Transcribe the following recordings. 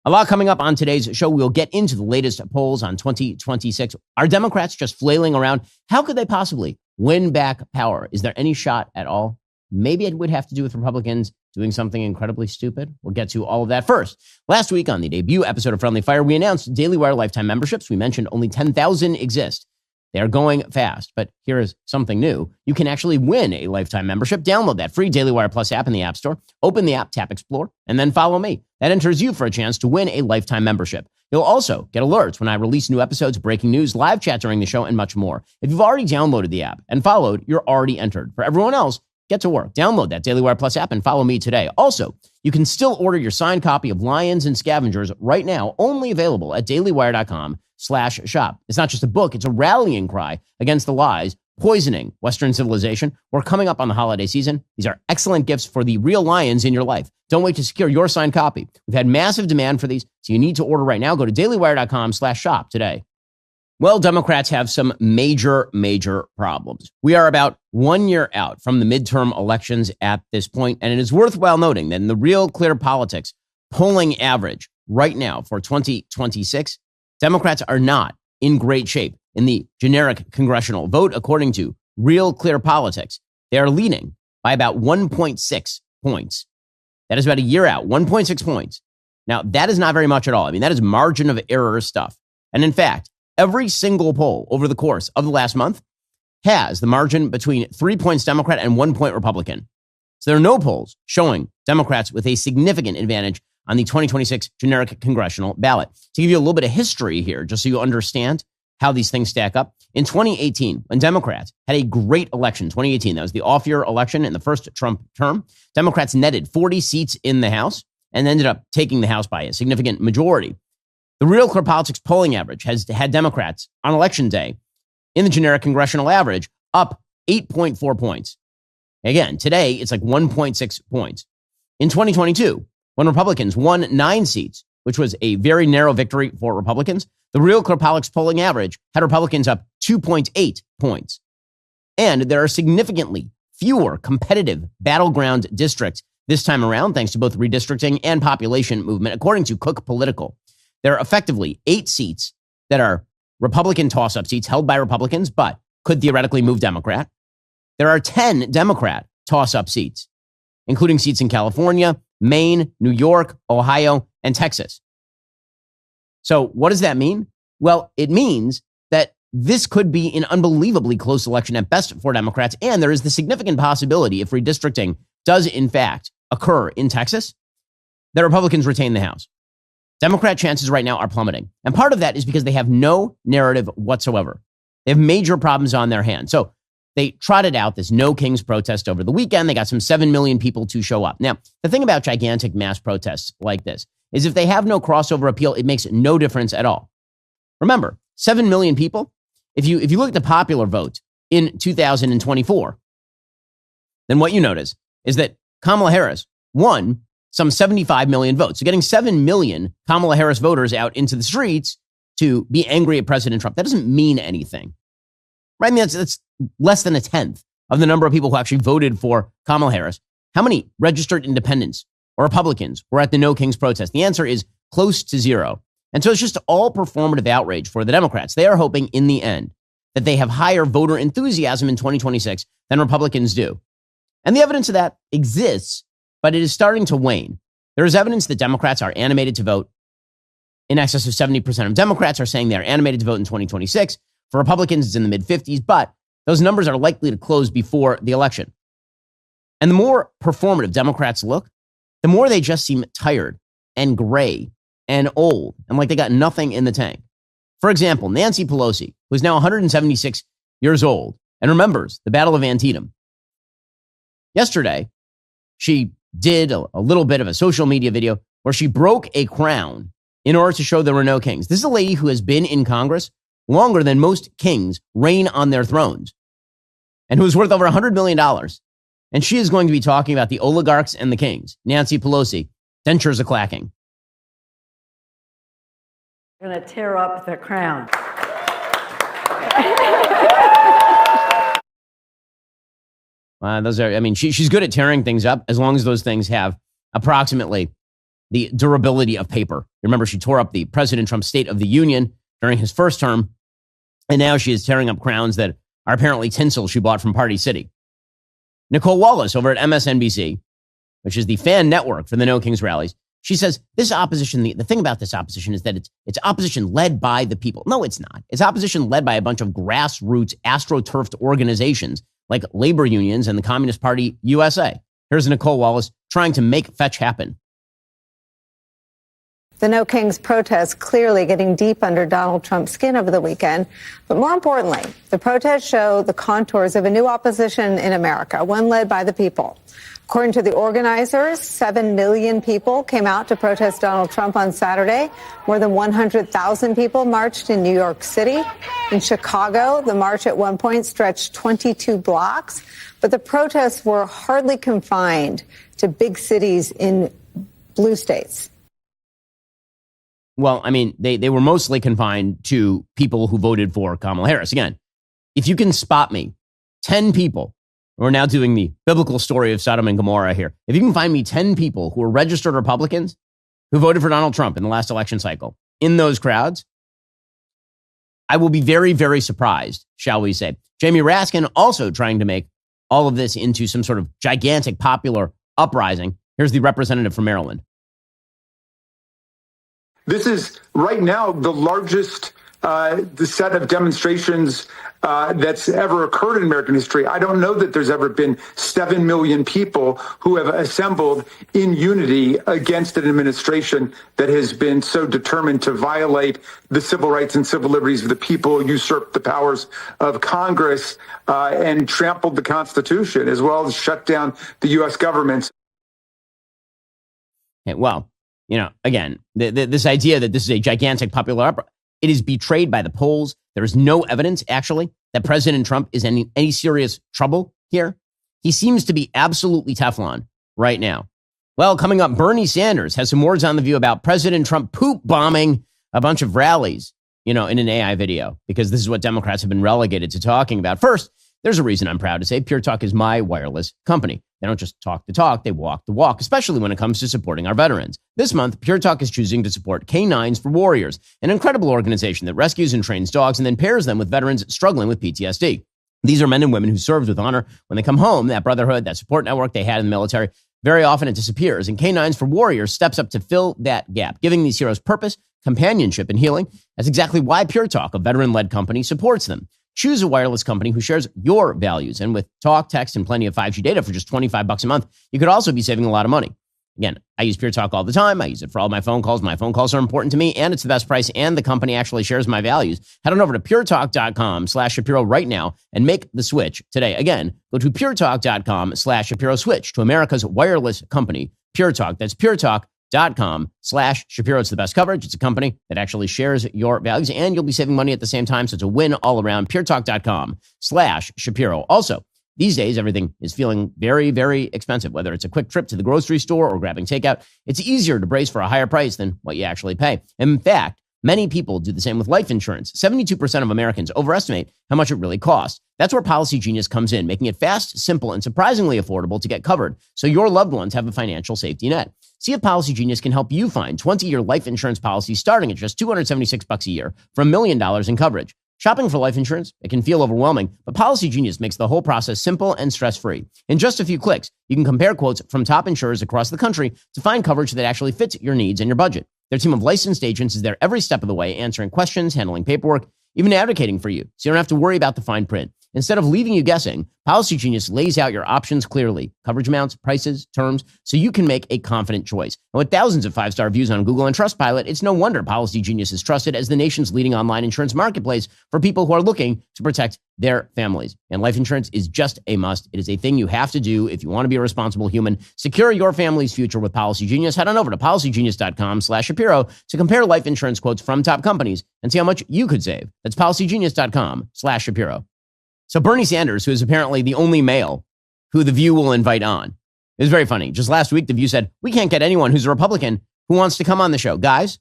A lot coming up on today's show. We'll get into the latest polls on 2026. Are Democrats just flailing around? How could they possibly win back power? Is there any shot at all? Maybe it would have to do with Republicans doing something incredibly stupid. We'll get to all of that first. Last week on the debut episode of Friendly Fire, we announced Daily Wire lifetime memberships. We mentioned only 10,000 exist. They are going fast, but here is something new. You can actually win a lifetime membership. Download that free Daily Wire Plus app in the App Store. Open the app, tap Explore, and then follow me. That enters you for a chance to win a lifetime membership. You'll also get alerts when I release new episodes, breaking news, live chat during the show, and much more. If you've already downloaded the app and followed, you're already entered. For everyone else, get to work. Download that Daily Wire Plus app and follow me today. Also, you can still order your signed copy of Lions and Scavengers right now, only available at dailywire.com/shop. It's not just a book, it's a rallying cry against the lies poisoning Western civilization. We're coming up on the holiday season. These are excellent gifts for the real lions in your life. Don't wait to secure your signed copy. We've had massive demand for these, so you need to order right now. Go to dailywire.com/shop today. Well, Democrats have some major problems. We are about 1 year out from the midterm elections at this point, and it is worthwhile noting that in the Real Clear Politics polling average right now for 2026, Democrats are not in great shape in the generic congressional vote. According to Real Clear Politics, they are leading by about 1.6 points. That is about a year out, 1.6 points. Now, that is not very much at all. I mean, that is margin of error stuff. And in fact, every single poll over the course of the last month has the margin between 3 points Democrat and 1 point Republican. So there are no polls showing Democrats with a significant advantage on the 2026 generic congressional ballot. To give you a little bit of history here, just so you understand how these things stack up. In 2018, when Democrats had a great election, 2018, that was the off-year election in the first Trump term, Democrats netted 40 seats in the House and ended up taking the House by a significant majority. The Real Clear Politics polling average has had Democrats on election day in the generic congressional average up 8.4 points. Again, today it's like 1.6 points. In 2022, when Republicans won 9 seats, which was a very narrow victory for Republicans, the Real Clear Politics polling average had Republicans up 2.8 points. And there are significantly fewer competitive battleground districts this time around, thanks to both redistricting and population movement, according to Cook Political. There are effectively 8 seats that are Republican toss-up seats held by Republicans, but could theoretically move Democrat. There are 10 Democrat toss-up seats, including seats in California, Maine, New York, Ohio, and Texas. So what does that mean? Well, it means that this could be an unbelievably close election at best for Democrats, and there is the significant possibility, if redistricting does in fact occur in Texas, that Republicans retain the House. Democrat chances right now are plummeting. And part of that is because they have no narrative whatsoever. They have major problems on their hands. So they trotted out this No Kings protest over the weekend. They got some 7 million people to show up. Now, the thing about gigantic mass protests like this is if they have no crossover appeal, it makes no difference at all. Remember, 7 million people, if you look at the popular vote in 2024, then what you notice is that Kamala Harris won some 75 million votes. So getting 7 million Kamala Harris voters out into the streets to be angry at President Trump, that doesn't mean anything. Right? I mean, that's less than a tenth of the number of people who actually voted for Kamala Harris. How many registered independents or Republicans were at the No Kings protest? The answer is close to 0. And so it's just all performative outrage for the Democrats. They are hoping in the end that they have higher voter enthusiasm in 2026 than Republicans do. And the evidence of that exists, but it is starting to wane. There is evidence that Democrats are animated to vote. In excess of 70% of Democrats are saying they are animated to vote in 2026. For Republicans, it's in the mid-50s, but those numbers are likely to close before the election. And the more performative Democrats look, the more they just seem tired and gray and old and like they got nothing in the tank. For example, Nancy Pelosi, who is now 176 years old and remembers the Battle of Antietam. Yesterday, she did a little bit of a social media video where she broke a crown in order to show there were no kings. This is a lady who has been in Congress longer than most kings reign on their thrones and who is worth over $100 million. And she is going to be talking about the oligarchs and the kings. Nancy Pelosi, dentures are clacking. Going to tear up the crown. She's good at tearing things up as long as those things have approximately the durability of paper. Remember, she tore up the President Trump State of the Union during his first term, and now she is tearing up crowns that are apparently tinsel she bought from Party City. Nicole Wallace over at MSNBC, which is the fan network for the No Kings rallies, she says this opposition, the thing about this opposition is that it's opposition led by the people. No, it's not. It's opposition led by a bunch of grassroots, astroturfed organizations like labor unions and the Communist Party USA. Here's Nicole Wallace trying to make fetch happen. The No Kings protests clearly getting deep under Donald Trump's skin over the weekend. But more importantly, the protests show the contours of a new opposition in America, one led by the people. According to the organizers, 7 million people came out to protest Donald Trump on Saturday. More than 100,000 people marched in New York City. In Chicago, the march at one point stretched 22 blocks. But the protests were hardly confined to big cities in blue states. Well, I mean, they were mostly confined to people who voted for Kamala Harris. Again, if you can spot me 10 people, we're now doing the biblical story of Sodom and Gomorrah here. If you can find me 10 people who are registered Republicans who voted for Donald Trump in the last election cycle in those crowds, I will be very, very surprised, shall we say. Jamie Raskin also trying to make all of this into some sort of gigantic popular uprising. Here's the representative from Maryland. This is right now the largest the set of demonstrations that's ever occurred in American history. I don't know that there's ever been 7 million people who have assembled in unity against an administration that has been so determined to violate the civil rights and civil liberties of the people, usurp the powers of Congress, and trampled the Constitution, as well as shut down the U.S. government. Okay, well, you know, again, this idea that this is a gigantic popular uprising, it is betrayed by the polls. There is no evidence, actually, that President Trump is in any serious trouble here. He seems to be absolutely Teflon right now. Well, coming up, Bernie Sanders has some words on the View about President Trump poop bombing a bunch of rallies, you know, in an AI video, because this is what Democrats have been relegated to talking about. First, there's a reason I'm proud to say Pure Talk is my wireless company. They don't just talk the talk, they walk the walk, especially when it comes to supporting our veterans. This month, Pure Talk is choosing to support K9s for Warriors, an incredible organization that rescues and trains dogs and then pairs them with veterans struggling with PTSD. These are men and women who served with honor. When they come home, that brotherhood, that support network they had in the military, very often it disappears. And K9s for Warriors steps up to fill that gap, giving these heroes purpose, companionship, and healing. That's exactly why Pure Talk, a veteran-led company, supports them. Choose a wireless company who shares your values. And with talk, text, and plenty of 5G data for just $25 a month, you could also be saving a lot of money. Again, I use Pure Talk all the time. I use it for all my phone calls. My phone calls are important to me, and it's the best price, and the company actually shares my values. Head on over to puretalk.com/Shapiro right now and make the switch today. Again, go to puretalk.com/Shapiro. Switch to America's wireless company, Pure Talk. That's puretalk.com/Shapiro. It's the best coverage. It's a company that actually shares your values, and you'll be saving money at the same time. So it's a win all around. puretalk.com/Shapiro. Also, these days, everything is feeling very, very expensive, whether it's a quick trip to the grocery store or grabbing takeout. It's easier to brace for a higher price than what you actually pay. In fact, many people do the same with life insurance. 72% of Americans overestimate how much it really costs. That's where Policy Genius comes in, making it fast, simple, and surprisingly affordable to get covered, so your loved ones have a financial safety net. See if Policy Genius can help you find 20-year life insurance policies starting at just $276 a year for $1 million in coverage. Shopping for life insurance, it can feel overwhelming, but Policy Genius makes the whole process simple and stress-free. In just a few clicks, you can compare quotes from top insurers across the country to find coverage that actually fits your needs and your budget. Their team of licensed agents is there every step of the way, answering questions, handling paperwork, even advocating for you, so you don't have to worry about the fine print. Instead of leaving you guessing, Policy Genius lays out your options clearly, coverage amounts, prices, terms, so you can make a confident choice. And with thousands of 5-star reviews on Google and Trustpilot, it's no wonder Policy Genius is trusted as the nation's leading online insurance marketplace for people who are looking to protect their families. And life insurance is just a must. It is a thing you have to do if you want to be a responsible human. Secure your family's future with Policy Genius. Head on over to policygenius.com/Shapiro to compare life insurance quotes from top companies and see how much you could save. That's policygenius.com/Shapiro. So Bernie Sanders, who is apparently the only male who The View will invite on, it was very funny. Just last week, The View said, we can't get anyone who's a Republican who wants to come on the show. Guys,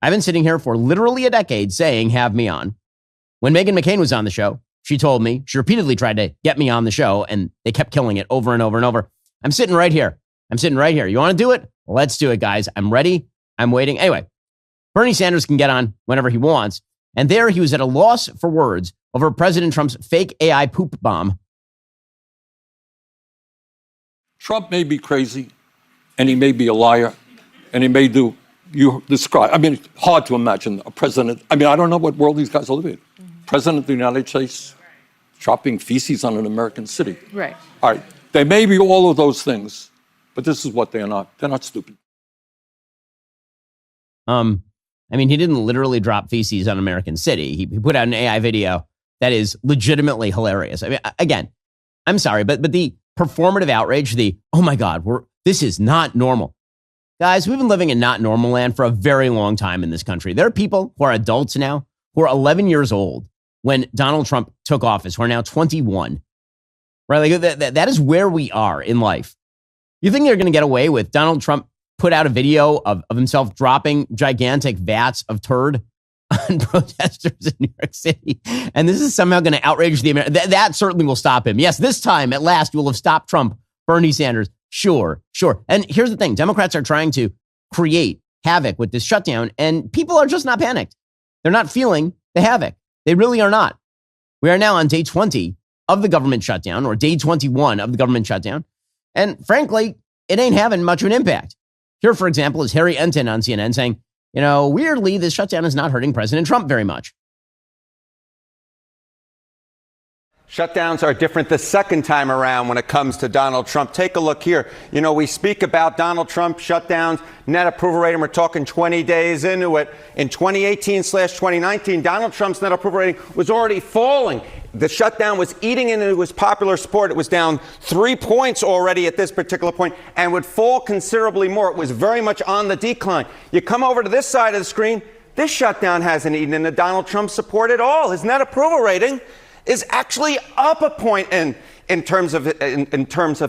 I've been sitting here for literally a decade saying, have me on. When Meghan McCain was on the show, she told me, she repeatedly tried to get me on the show, and they kept killing it over and over and over. I'm sitting right here. I'm sitting right here. You want to do it? Let's do it, guys. I'm ready. I'm waiting. Anyway, Bernie Sanders can get on whenever he wants. And there he was at a loss for words over President Trump's fake AI poop bomb. Trump may be crazy, and he may be a liar, and he may do, you describe, I mean, it's hard to imagine a president, I mean, I don't know what world these guys are living in. President of the United States dropping feces on an American city. Right. All right, they may be all of those things, but this is what they are not. They're not stupid. I mean, he didn't literally drop feces on American City. He put out an AI video that is legitimately hilarious. I mean, again, I'm sorry, but the performative outrage, oh my God, this is not normal. Guys, we've been living in not normal land for a very long time in this country. There are people who are adults now, who are 11 years old when Donald Trump took office, who are now 21. Right? Like that is where we are in life. You think they're going to get away with Donald Trump put out a video of himself dropping gigantic vats of turd on protesters in New York City, and this is somehow going to outrage the American. That certainly will stop him. Yes, this time at last you will have stopped Trump, Bernie Sanders. Sure. And here's the thing: Democrats are trying to create havoc with this shutdown, and people are just not panicked. They're not feeling the havoc. They really are not. We are now on day 20 of the government shutdown, or day 21 of the government shutdown, and frankly, it ain't having much of an impact. Here, for example, is Harry Enton on CNN saying, weirdly, this shutdown is not hurting President Trump very much. Shutdowns are different the second time around when it comes to Donald Trump. Take a look here. We speak about Donald Trump shutdowns, net approval rating. We're talking 20 days into it. In 2018/2019, Donald Trump's net approval rating was already falling. The shutdown was eating into his popular support. It was down 3 points already at this particular point and would fall considerably more. It was very much on the decline. You come over to this side of the screen, this shutdown hasn't eaten into Donald Trump's support at all. His net approval rating is actually up a point in terms of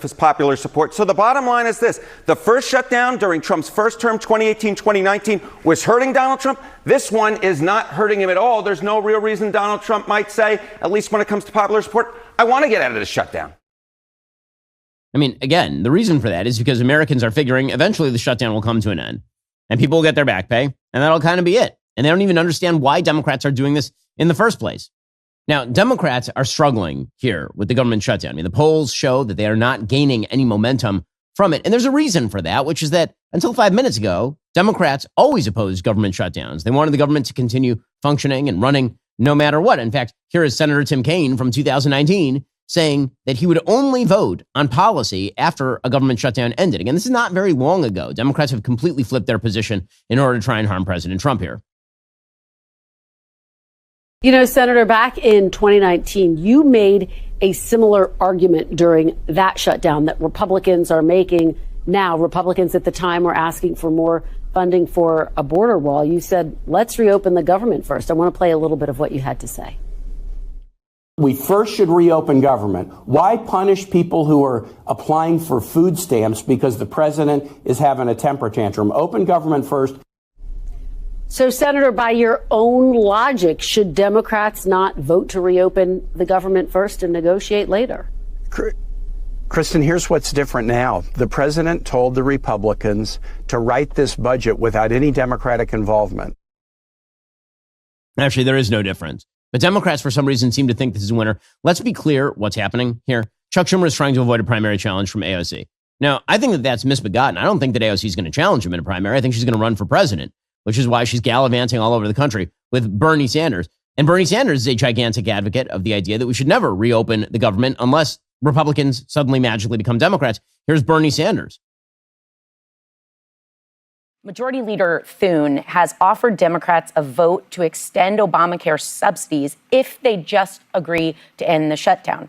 his popular support. So the bottom line is this: the first shutdown during Trump's first term, 2018-2019, was hurting Donald Trump. This one is not hurting him at all. There's no real reason Donald Trump might say, at least when it comes to popular support, I want to get out of this shutdown. I mean, again, the reason for that is because Americans are figuring eventually the shutdown will come to an end and people will get their back pay, and that'll kind of be it. And they don't even understand why Democrats are doing this in the first place. Now, Democrats are struggling here with the government shutdown. I mean, the polls show that they are not gaining any momentum from it. And there's a reason for that, which is that until 5 minutes ago, Democrats always opposed government shutdowns. They wanted the government to continue functioning and running no matter what. In fact, here is Senator Tim Kaine from 2019 saying that he would only vote on policy after a government shutdown ended. Again, this is not very long ago. Democrats have completely flipped their position in order to try and harm President Trump here. Senator, back in 2019, you made a similar argument during that shutdown that Republicans are making now. Republicans at the time were asking for more funding for a border wall. You said, let's reopen the government first. I want to play a little bit of what you had to say. We first should reopen government. Why punish people who are applying for food stamps because the president is having a temper tantrum? Open government first. So, Senator, by your own logic, should Democrats not vote to reopen the government first and negotiate later? Kristen, here's what's different now. The president told the Republicans to write this budget without any Democratic involvement. Actually, there is no difference. But Democrats, for some reason, seem to think this is a winner. Let's be clear what's happening here. Chuck Schumer is trying to avoid a primary challenge from AOC. Now, I think that that's misbegotten. I don't think that AOC is going to challenge him in a primary. I think she's going to run for president, which is why she's gallivanting all over the country with Bernie Sanders. And Bernie Sanders is a gigantic advocate of the idea that we should never reopen the government unless Republicans suddenly magically become Democrats. Here's Bernie Sanders. Majority Leader Thune has offered Democrats a vote to extend Obamacare subsidies if they just agree to end the shutdown.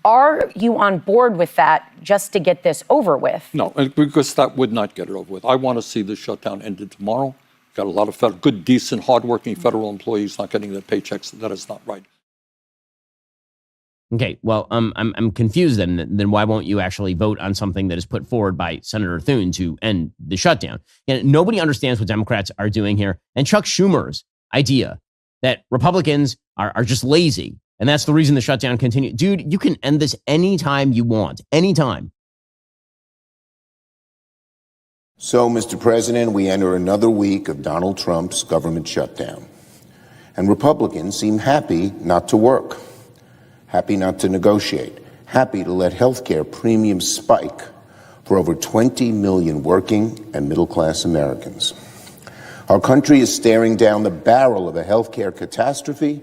Are you on board with that just to get this over with? No, because that would not get it over with. I want to see the shutdown ended tomorrow. Got a lot of good, decent, hardworking federal employees not getting their paychecks. That is not right. Okay, well, I'm confused then why won't you actually vote on something that is put forward by Senator Thune to end the shutdown? Nobody understands what Democrats are doing here. And Chuck Schumer's idea that Republicans are just lazy, and that's the reason the shutdown continues. Dude, you can end this anytime you want, anytime. So, Mr. President, we enter another week of Donald Trump's government shutdown. And Republicans seem happy not to work, happy not to negotiate, happy to let healthcare premiums spike for over 20 million working and middle-class Americans. Our country is staring down the barrel of a healthcare catastrophe,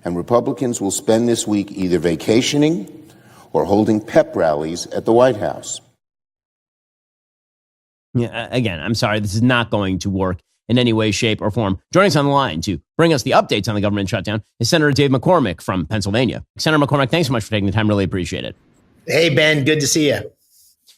and Republicans will spend this week either vacationing or holding pep rallies at the White House. Yeah, again, I'm sorry, this is not going to work in any way, shape, or form. Joining us on the line to bring us the updates on the government shutdown is Senator Dave McCormick from Pennsylvania. Senator McCormick, thanks so much for taking the time. Really appreciate it. Hey, Ben, good to see you.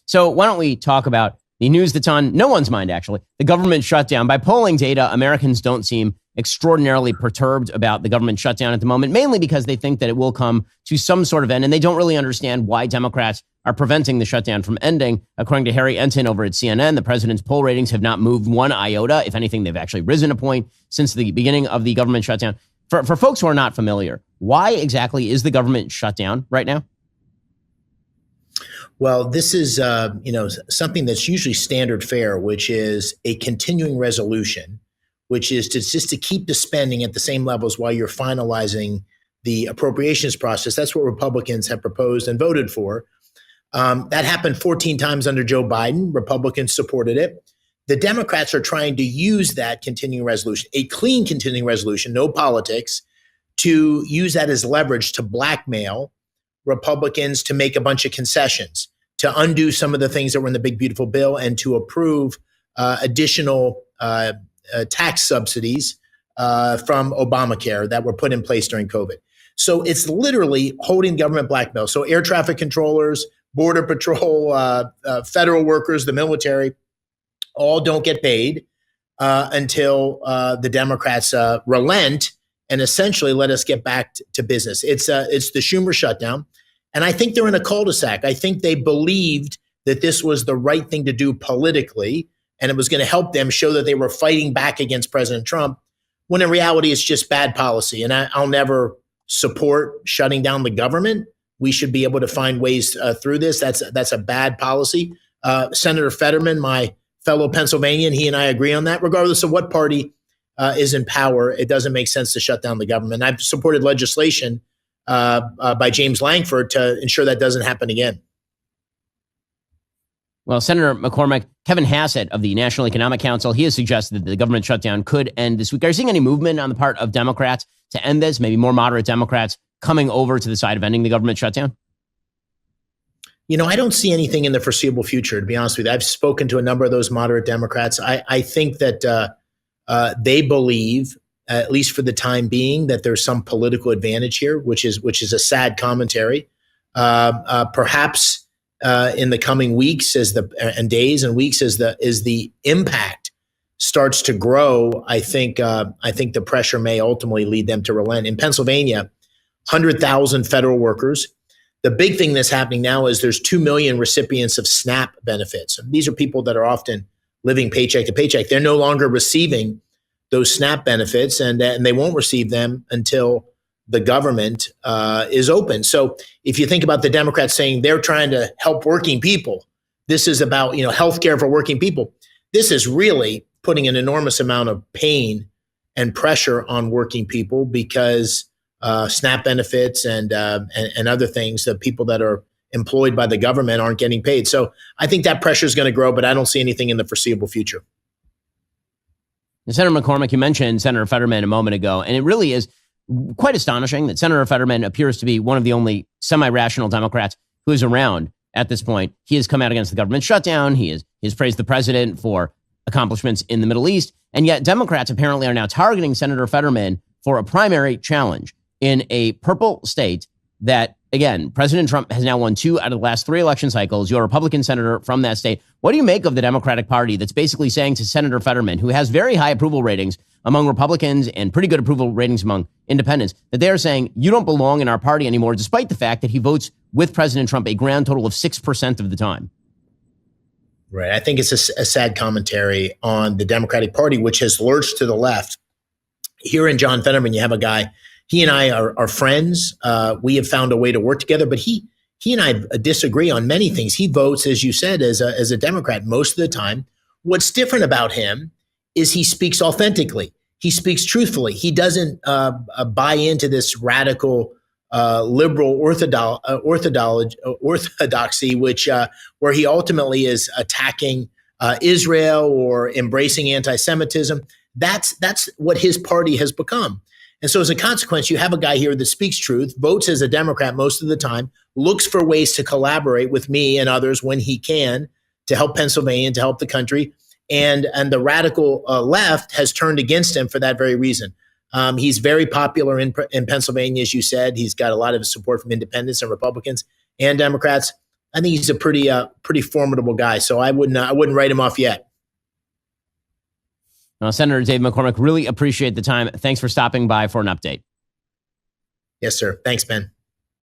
So why don't we talk about the news that's on no one's mind, actually, the government shutdown. By polling data, Americans don't seem extraordinarily perturbed about the government shutdown at the moment, mainly because they think that it will come to some sort of end, and they don't really understand why Democrats are preventing the shutdown from ending. According to Harry Enton over at CNN, the president's poll ratings have not moved one iota. If anything, they've actually risen a point since the beginning of the government shutdown. For folks who are not familiar, why exactly is the government shut down right now? Well, this is something that's usually standard fare, which is a continuing resolution, which is just to keep the spending at the same levels while you're finalizing the appropriations process. That's what Republicans have proposed and voted for. That happened 14 times under Joe Biden. Republicans supported it. The Democrats are trying to use that continuing resolution, a clean continuing resolution, no politics, to use that as leverage to blackmail Republicans to make a bunch of concessions, to undo some of the things that were in the big, beautiful bill, and to approve additional tax subsidies from Obamacare that were put in place during COVID. So it's literally holding government blackmail. So air traffic controllers, Border Patrol, federal workers, the military, all don't get paid until the Democrats relent and essentially let us get back to business. It's the Schumer shutdown. And I think they're in a cul-de-sac. I think they believed that this was the right thing to do politically, and it was going to help them show that they were fighting back against President Trump, when in reality, it's just bad policy. And I'll never support shutting down the government. We should be able to find ways through this. That's a bad policy. Senator Fetterman, my fellow Pennsylvanian, he and I agree on that. Regardless of what party is in power, it doesn't make sense to shut down the government. I've supported legislation by James Langford to ensure that doesn't happen again. Well, Senator McCormick, Kevin Hassett of the National Economic Council, he has suggested that the government shutdown could end this week. Are you seeing any movement on the part of Democrats to end this? Maybe more moderate Democrats coming over to the side of ending the government shutdown? I don't see anything in the foreseeable future, to be honest with you. I've spoken to a number of those moderate Democrats. I think that they believe, at least for the time being, that there's some political advantage here, which is a sad commentary. Perhaps in the coming weeks, and days and weeks, as the impact starts to grow, I think the pressure may ultimately lead them to relent. In Pennsylvania, 100,000 federal workers. The big thing that's happening now is there's 2 million recipients of SNAP benefits. These are people that are often living paycheck to paycheck. They're no longer receiving those SNAP benefits, and they won't receive them until the government is open. So if you think about the Democrats saying they're trying to help working people, this is about healthcare for working people. This is really putting an enormous amount of pain and pressure on working people because SNAP benefits and other things, the people that are employed by the government aren't getting paid. So I think that pressure is going to grow, but I don't see anything in the foreseeable future. Senator McCormick, you mentioned Senator Fetterman a moment ago, and it really is quite astonishing that Senator Fetterman appears to be one of the only semi-rational Democrats who is around at this point. He has come out against the government shutdown. He has praised the president for accomplishments in the Middle East. And yet Democrats apparently are now targeting Senator Fetterman for a primary challenge in a purple state that, again, President Trump has now won 2 out of the last 3 election cycles. You're a Republican senator from that state. What do you make of the Democratic Party that's basically saying to Senator Fetterman, who has very high approval ratings among Republicans and pretty good approval ratings among independents, that they're saying you don't belong in our party anymore, despite the fact that he votes with President Trump a grand total of 6% of the time? Right. I think it's a sad commentary on the Democratic Party, which has lurched to the left. Here in John Fetterman, you have a guy, he and I are friends. We have found a way to work together, but he and I disagree on many things. He votes, as you said, as a Democrat most of the time. What's different about him is he speaks authentically. He speaks truthfully. He doesn't buy into this radical liberal orthodoxy, which where he ultimately is attacking Israel or embracing anti-Semitism. That's what his party has become. And so as a consequence, you have a guy here that speaks truth, votes as a Democrat most of the time, looks for ways to collaborate with me and others when he can to help Pennsylvania, to help the country. And the radical left has turned against him for that very reason. He's very popular in Pennsylvania, as you said. He's got a lot of support from independents and Republicans and Democrats. I think he's a pretty formidable guy. So I wouldn't write him off yet. Senator Dave McCormick, really appreciate the time. Thanks for stopping by for an update. Yes, sir. Thanks, Ben.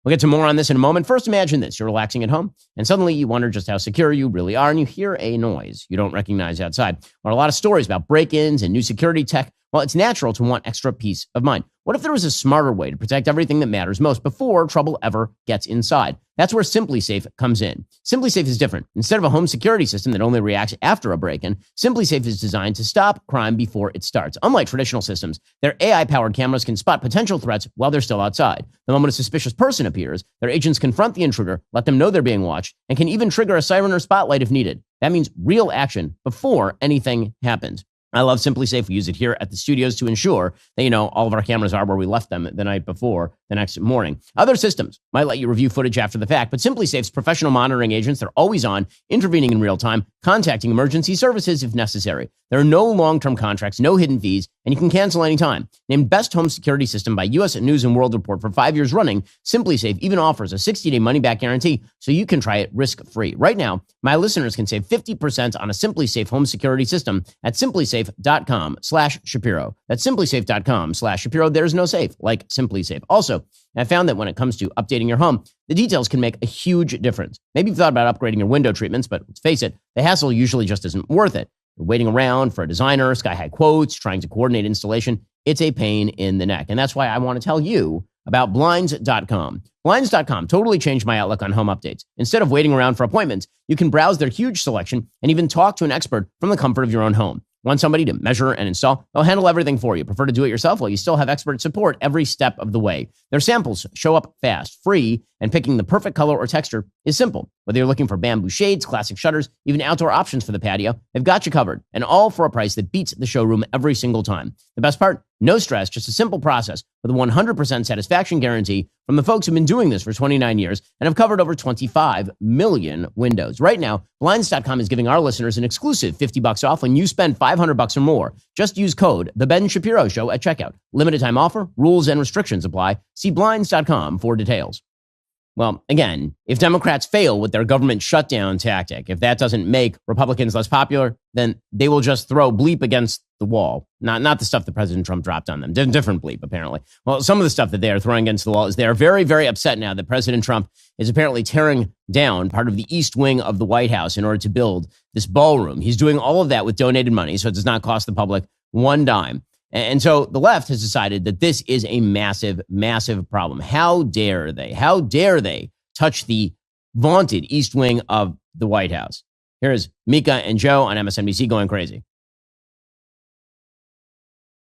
We'll get to more on this in a moment. First, imagine this. You're relaxing at home, and suddenly you wonder just how secure you really are, and you hear a noise you don't recognize outside. Or a lot of stories about break-ins and new security tech. Well, it's natural to want extra peace of mind. What if there was a smarter way to protect everything that matters most before trouble ever gets inside? That's where SimpliSafe comes in. SimpliSafe is different. Instead of a home security system that only reacts after a break-in, SimpliSafe is designed to stop crime before it starts. Unlike traditional systems, their AI-powered cameras can spot potential threats while they're still outside. The moment a suspicious person appears, their agents confront the intruder, let them know they're being watched, and can even trigger a siren or spotlight if needed. That means real action before anything happens. I love SimpliSafe. We use it here at the studios to ensure that, all of our cameras are where we left them the night before the next morning. Other systems might let you review footage after the fact, but SimpliSafe's professional monitoring agents, they're always on, intervening in real time, contacting emergency services if necessary. There are no long-term contracts, no hidden fees, and you can cancel anytime. Named Best Home Security System by U.S. News & World Report for 5 years running, SimpliSafe even offers a 60-day money-back guarantee so you can try it risk-free. Right now, my listeners can save 50% on a SimpliSafe home security system at SimpliSafe.com/Shapiro. That's SimpliSafe.com/Shapiro. There's no safe like SimpliSafe. Also, I found that when it comes to updating your home, the details can make a huge difference. Maybe you've thought about upgrading your window treatments, but let's face it, the hassle usually just isn't worth it. You're waiting around for a designer, sky-high quotes, trying to coordinate installation. It's a pain in the neck. And that's why I want to tell you about Blinds.com. Blinds.com totally changed my outlook on home updates. Instead of waiting around for appointments, you can browse their huge selection and even talk to an expert from the comfort of your own home. Want somebody to measure and install? They'll handle everything for you. Prefer to do it yourself? Well, you still have expert support every step of the way. Their samples show up fast, free, and picking the perfect color or texture is simple. Whether you're looking for bamboo shades, classic shutters, even outdoor options for the patio, they've got you covered, and all for a price that beats the showroom every single time. The best part? No stress, just a simple process with a 100% satisfaction guarantee from the folks who've been doing this for 29 years and have covered over 25 million windows. Right now, Blinds.com is giving our listeners an exclusive $50 off when you spend $500 or more. Just use code The Ben Shapiro Show at checkout. Limited time offer, rules and restrictions apply. See Blinds.com for details. Well, again, if Democrats fail with their government shutdown tactic, if that doesn't make Republicans less popular, then they will just throw bleep against the wall. Not the stuff that President Trump dropped on them. Different bleep, apparently. Well, some of the stuff that they are throwing against the wall is they are very, very upset now that President Trump is apparently tearing down part of the east wing of the White House in order to build this ballroom. He's doing all of that with donated money, so it does not cost the public one dime. And so the left has decided that this is a massive, massive problem. How dare they? How dare they touch the vaunted east wing of the White House? Here's Mika and Joe on MSNBC going crazy.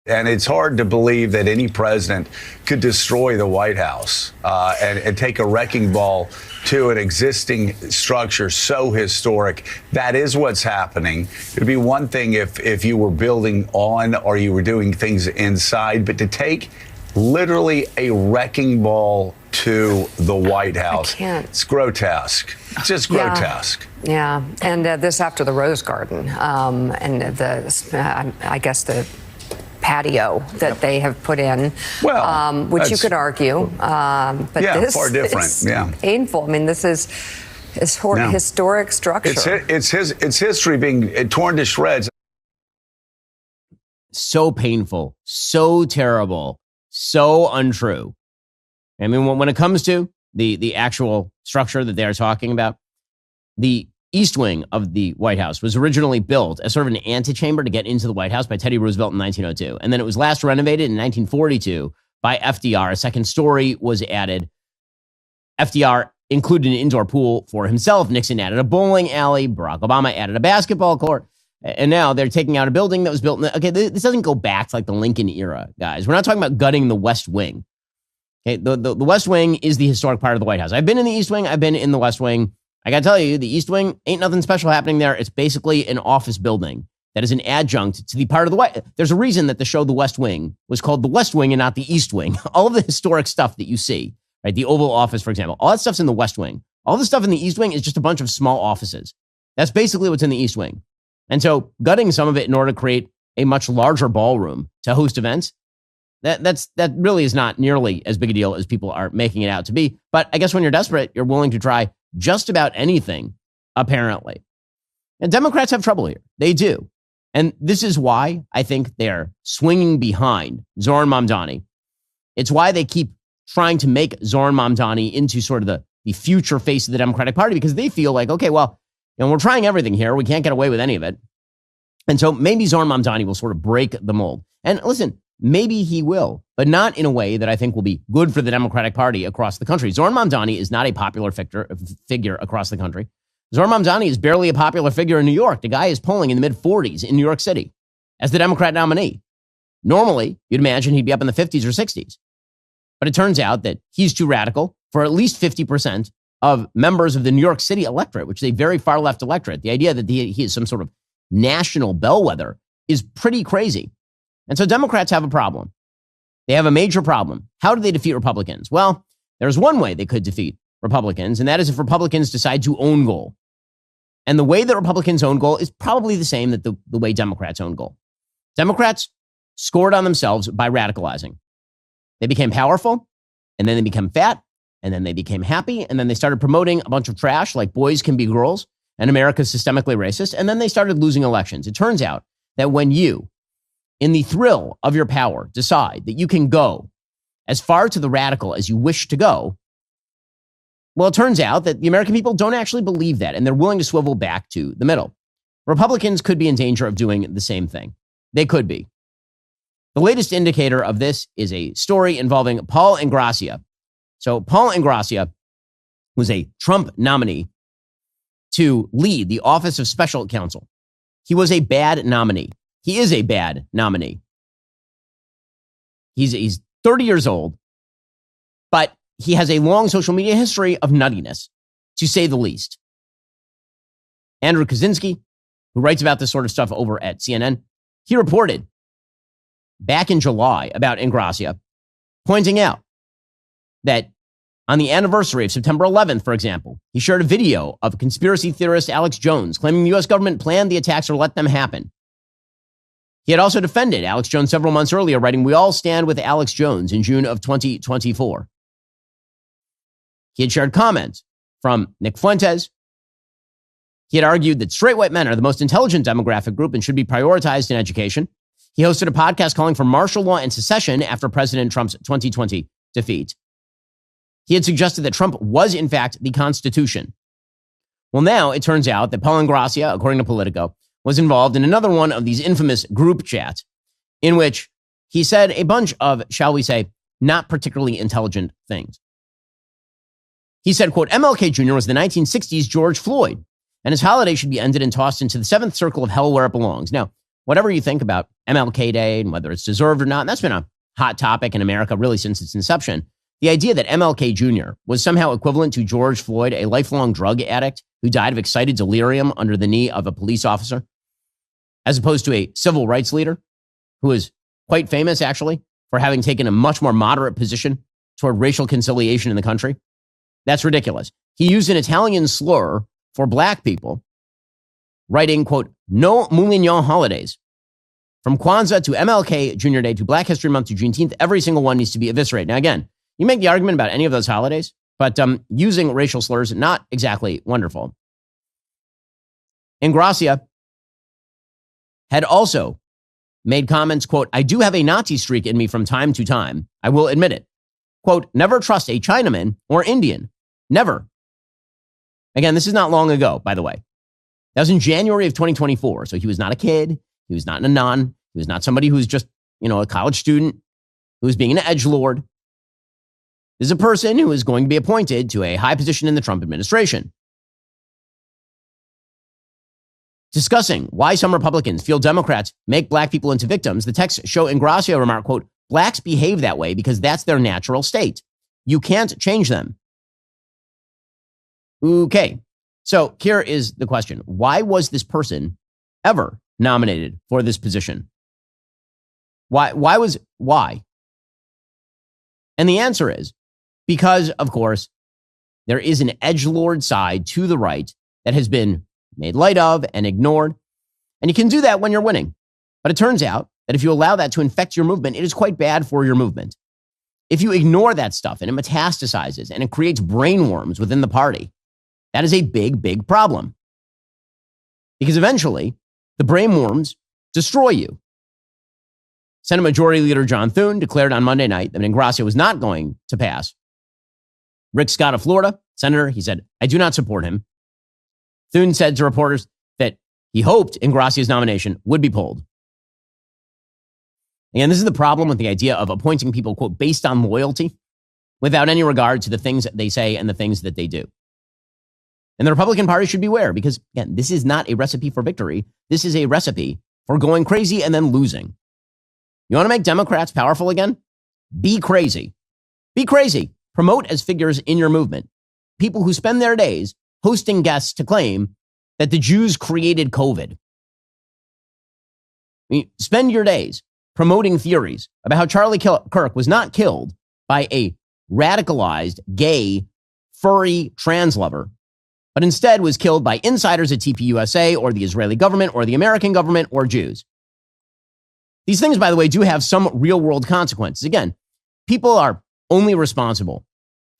And it's hard to believe that any president could destroy the White House and take a wrecking ball to an existing structure so historic. That is what's happening. It'd be one thing if you were building on or you were doing things inside, but to take literally a wrecking ball to the White House, it's grotesque. It's just grotesque. Yeah, and this after the Rose Garden and I guess the patio that they have put in, which you could argue, but this far different. Is painful. I mean, this is historic structure. It's history being torn to shreds. So painful, so terrible, so untrue. I mean, when it comes to the actual structure that they are talking about, the east wing of the White House was originally built as sort of an antechamber to get into the White House by Teddy Roosevelt in 1902. And then it was last renovated in 1942 by FDR. A second story was added. FDR included an indoor pool for himself. Nixon added a bowling alley. Barack Obama added a basketball court. And now they're taking out a building that was built okay, this doesn't go back to like the Lincoln era, guys. We're not talking about gutting the West Wing. Okay, the West Wing is the historic part of the White House. I've been in the East Wing. I've been in the West Wing. I got to tell you, the East Wing ain't nothing special happening there. It's basically an office building that is an adjunct to the part of the White. There's a reason that the show The West Wing was called The West Wing and not the East Wing. All of the historic stuff that you see, right? The Oval Office, for example, all that stuff's in the West Wing. All the stuff in the East Wing is just a bunch of small offices. That's basically what's in the East Wing. And so gutting some of it in order to create a much larger ballroom to host events, that really is not nearly as big a deal as people are making it out to be. But I guess when you're desperate, you're willing to try just about anything, apparently. And Democrats have trouble here. They do. And this is why I think they're swinging behind Zohran Mamdani. It's why they keep trying to make Zohran Mamdani into sort of the future face of the Democratic Party, because they feel like, okay, well, we're trying everything here. We can't get away with any of it. And so maybe Zohran Mamdani will sort of break the mold. And listen, maybe he will, but not in a way that I think will be good for the Democratic Party across the country. Zohran Mamdani is not a popular figure across the country. Zohran Mamdani is barely a popular figure in New York. The guy is polling in the mid-40s in New York City as the Democrat nominee. Normally, you'd imagine he'd be up in the 50s or 60s. But it turns out that he's too radical for at least 50% of members of the New York City electorate, which is a very far left electorate. The idea that he is some sort of national bellwether is pretty crazy. And so Democrats have a problem. They have a major problem. How do they defeat Republicans? Well, there's one way they could defeat Republicans, and that is if Republicans decide to own goal. And the way that Republicans own goal is probably the same that the way Democrats own goal. Democrats scored on themselves by radicalizing. They became powerful, and then they became fat, and then they became happy, and then they started promoting a bunch of trash like boys can be girls, and America's systemically racist, and then they started losing elections. It turns out that when you, in the thrill of your power, decide that you can go as far to the radical as you wish to go, well, it turns out that the American people don't actually believe that, and they're willing to swivel back to the middle. Republicans could be in danger of doing the same thing. They could be. The latest indicator of this is a story involving Paul Ingrassia. So Paul Ingrassia was a Trump nominee to lead the Office of Special Counsel. He was a bad nominee. He is a bad nominee. He's 30 years old, but he has a long social media history of nuttiness, to say the least. Andrew Kaczynski, who writes about this sort of stuff over at CNN, he reported back in July about Ingrassia, pointing out that on the anniversary of September 11th, for example, he shared a video of conspiracy theorist Alex Jones claiming the U.S. government planned the attacks or let them happen. He had also defended Alex Jones several months earlier, writing, "We all stand with Alex Jones" in June of 2024. He had shared comments from Nick Fuentes. He had argued that straight white men are the most intelligent demographic group and should be prioritized in education. He hosted a podcast calling for martial law and secession after President Trump's 2020 defeat. He had suggested that Trump was, in fact, the Constitution. Well, now it turns out that Paul Ingrassia, according to Politico, was involved in another one of these infamous group chats in which he said a bunch of, shall we say, not particularly intelligent things. He said, quote, "MLK Jr. was the 1960s George Floyd, and his holiday should be ended and tossed into the seventh circle of hell where it belongs." Now, whatever you think about MLK Day and whether it's deserved or not, and that's been a hot topic in America really since its inception. The idea that MLK Jr. was somehow equivalent to George Floyd, a lifelong drug addict who died of excited delirium under the knee of a police officer, as opposed to a civil rights leader who is quite famous, actually, for having taken a much more moderate position toward racial conciliation in the country. That's ridiculous. He used an Italian slur for black people, writing, quote, "No Moulignon holidays. From Kwanzaa to MLK Jr. Day to Black History Month to Juneteenth, every single one needs to be eviscerated." Now, again, you make the argument about any of those holidays, but using racial slurs, not exactly wonderful. Ingrassia had also made comments, quote, "I do have a Nazi streak in me from time to time. I will admit it. Quote, never trust a Chinaman or Indian. Never." Again, this is not long ago, by the way. That was in January of 2024. So he was not a kid. He was not a nun. He was not somebody who was just, a college student who was being an edgelord. This is a person who is going to be appointed to a high position in the Trump administration. Discussing why some Republicans feel Democrats make black people into victims, the texts show Ingracia remarked, quote, blacks behave that way because that's their natural state. You can't change them. Okay, so here is the question. Why was this person ever nominated for this position? Why? And the answer is because, of course, there is an edgelord side to the right that has been made light of and ignored. And you can do that when you're winning. But it turns out that if you allow that to infect your movement, it is quite bad for your movement. If you ignore that stuff and it metastasizes and it creates brain worms within the party, that is a big, big problem. Because eventually, the brain worms destroy you. Senate Majority Leader John Thune declared on Monday night that Ingracia was not going to pass. Rick Scott of Florida, Senator, he said, I do not support him. Thune said to reporters that he hoped Ingracia's nomination would be pulled. And this is the problem with the idea of appointing people, quote, based on loyalty, without any regard to the things that they say and the things that they do. And the Republican Party should beware because, again, this is not a recipe for victory. This is a recipe for going crazy and then losing. You want to make Democrats powerful again? Be crazy. Be crazy. Promote as figures in your movement people who spend their days hosting guests to claim that the Jews created COVID. I mean, spend your days promoting theories about how Charlie Kirk was not killed by a radicalized, gay, furry trans lover, but instead was killed by insiders at TPUSA or the Israeli government or the American government or Jews. These things, by the way, do have some real world consequences. Again, people are only responsible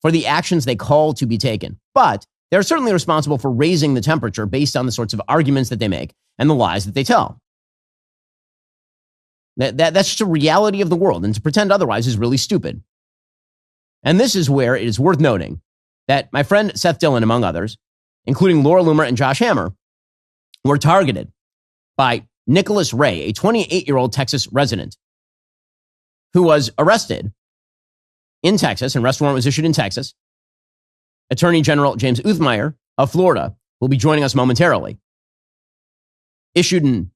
for the actions they call to be taken, but they're certainly responsible for raising the temperature based on the sorts of arguments that they make and the lies that they tell. That's just a reality of the world, and to pretend otherwise is really stupid. And this is where it is worth noting that my friend Seth Dillon, among others, including Laura Loomer and Josh Hammer, were targeted by Nicholas Ray, a 28-year-old Texas resident who was arrested in Texas, and arrest warrant was issued in Texas. Attorney General James Uthmeier of Florida will be joining us momentarily. Issued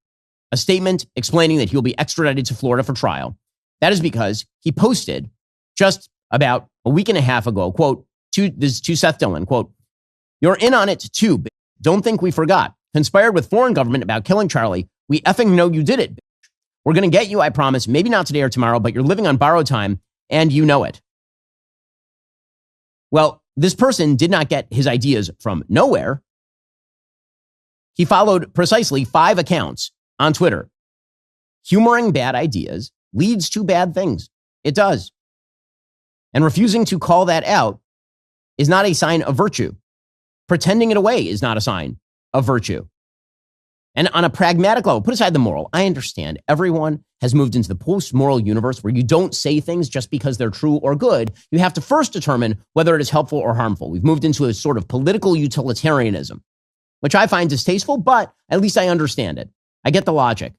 a statement explaining that he'll be extradited to Florida for trial. That is because he posted just about a week and a half ago, quote, to Seth Dillon, quote, you're in on it too. Don't think we forgot. Conspired with foreign government about killing Charlie. We effing know you did it. We're going to get you, I promise. Maybe not today or tomorrow, but you're living on borrowed time and you know it. Well, this person did not get his ideas from nowhere. He followed precisely 5 accounts on Twitter. Humoring bad ideas leads to bad things. It does. And refusing to call that out is not a sign of virtue. Pretending it away is not a sign of virtue. And on a pragmatic level, put aside the moral, I understand everyone has moved into the post-moral universe where you don't say things just because they're true or good. You have to first determine whether it is helpful or harmful. We've moved into a sort of political utilitarianism, which I find distasteful, but at least I understand it. I get the logic.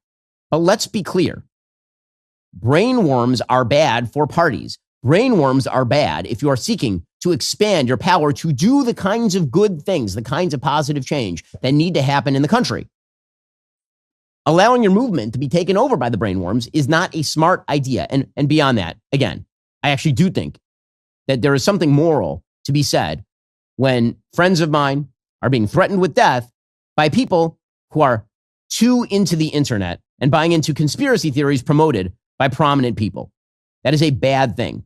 But let's be clear. Brain worms are bad for parties. Brain worms are bad if you are seeking to expand your power to do the kinds of good things, the kinds of positive change that need to happen in the country. Allowing your movement to be taken over by the brain worms is not a smart idea. And beyond that, again, I actually do think that there is something moral to be said when friends of mine are being threatened with death by people who are too into the internet and buying into conspiracy theories promoted by prominent people. That is a bad thing.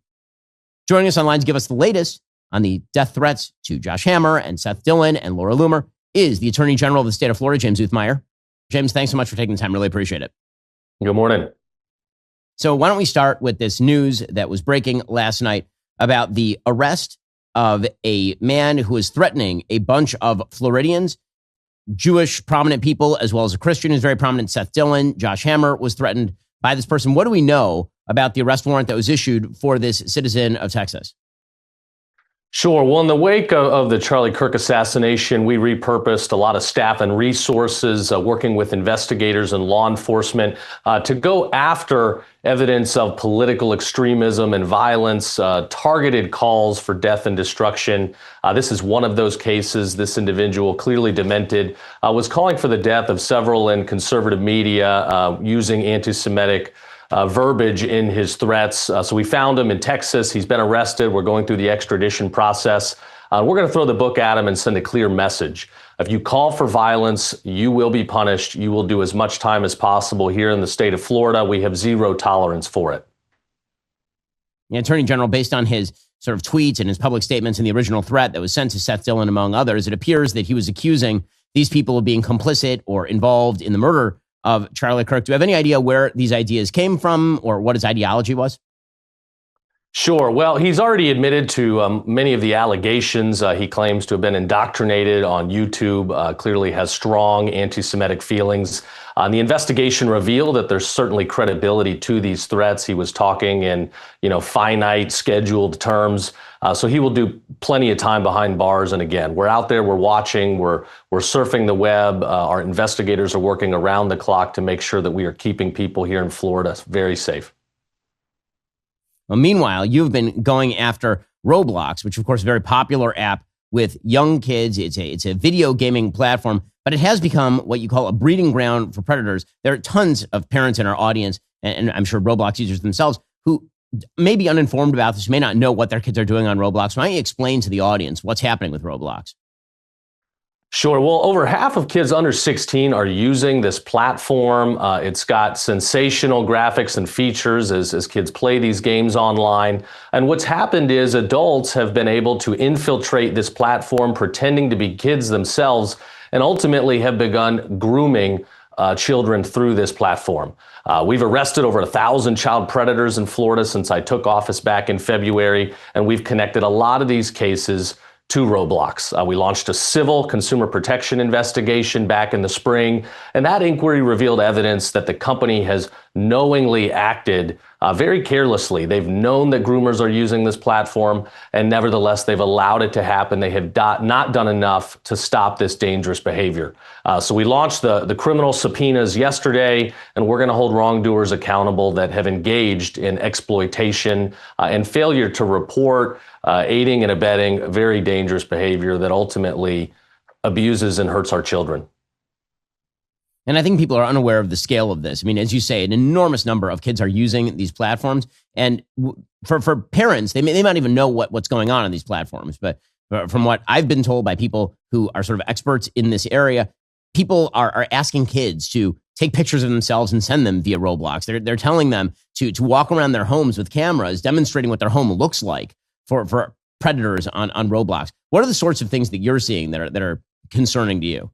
Joining us online to give us the latest on the death threats to Josh Hammer and Seth Dillon and Laura Loomer is the Attorney General of the state of Florida, James Uthmeier. James, thanks so much for taking the time. Really appreciate it. Good morning. So why don't we start with this news that was breaking last night about the arrest of a man who is threatening a bunch of Floridians, Jewish prominent people, as well as a Christian who's very prominent, Seth Dillon. Josh Hammer was threatened by this person. What do we know about the arrest warrant that was issued for this citizen of Texas? Sure. Well, in the wake of the Charlie Kirk assassination, we repurposed a lot of staff and resources working with investigators and law enforcement to go after evidence of political extremism and violence, targeted calls for death and destruction. This is one of those cases. This individual, clearly demented, was calling for the death of several in conservative media using anti-Semitic verbiage in his threats. So we found him in Texas. He's been arrested. We're going through the extradition process. We're going to throw the book at him and send a clear message. If you call for violence, you will be punished. You will do as much time as possible. Here in the state of Florida, we have zero tolerance for it. The Attorney General, based on his sort of tweets and his public statements and the original threat that was sent to Seth Dillon, among others, it appears that he was accusing these people of being complicit or involved in the murder of Charlie Kirk. Do you have any idea where these ideas came from or what his ideology was? Sure. Well, he's already admitted to many of the allegations. He claims to have been indoctrinated on YouTube, clearly has strong anti-Semitic feelings. The investigation revealed that there's certainly credibility to these threats. He was talking in, finite, scheduled terms. So he will do plenty of time behind bars. And again, we're out there, we're watching, we're surfing the web. Our investigators are working around the clock to make sure that we are keeping people here in Florida very safe. Well, meanwhile, you've been going after Roblox, which of course is a very popular app with young kids. It's a video gaming platform, but it has become what you call a breeding ground for predators. There are tons of parents in our audience, and I'm sure Roblox users themselves, who may be uninformed about this, may not know what their kids are doing on Roblox. Why don't you explain to the audience what's happening with Roblox? Sure. Well, over half of kids under 16 are using this platform. It's got sensational graphics and features as kids play these games online. And what's happened is adults have been able to infiltrate this platform, pretending to be kids themselves, and ultimately have begun grooming children through this platform. We've arrested over 1,000 child predators in Florida since I took office back in February, and we've connected a lot of these cases to Roblox. We launched a civil consumer protection investigation back in the spring, and that inquiry revealed evidence that the company has knowingly acted very carelessly. They've known that groomers are using this platform, and nevertheless, they've allowed it to happen. They have not done enough to stop this dangerous behavior. So we launched the criminal subpoenas yesterday, and we're going to hold wrongdoers accountable that have engaged in exploitation and failure to report, aiding and abetting very dangerous behavior that ultimately abuses and hurts our children. And I think people are unaware of the scale of this. I mean, as you say, an enormous number of kids are using these platforms. And for parents, they may not even know what's going on these platforms. But from what I've been told by people who are sort of experts in this area, people are asking kids to take pictures of themselves and send them via Roblox. They're telling them to walk around their homes with cameras, demonstrating what their home looks like for predators on Roblox. What are the sorts of things that you're seeing that are concerning to you?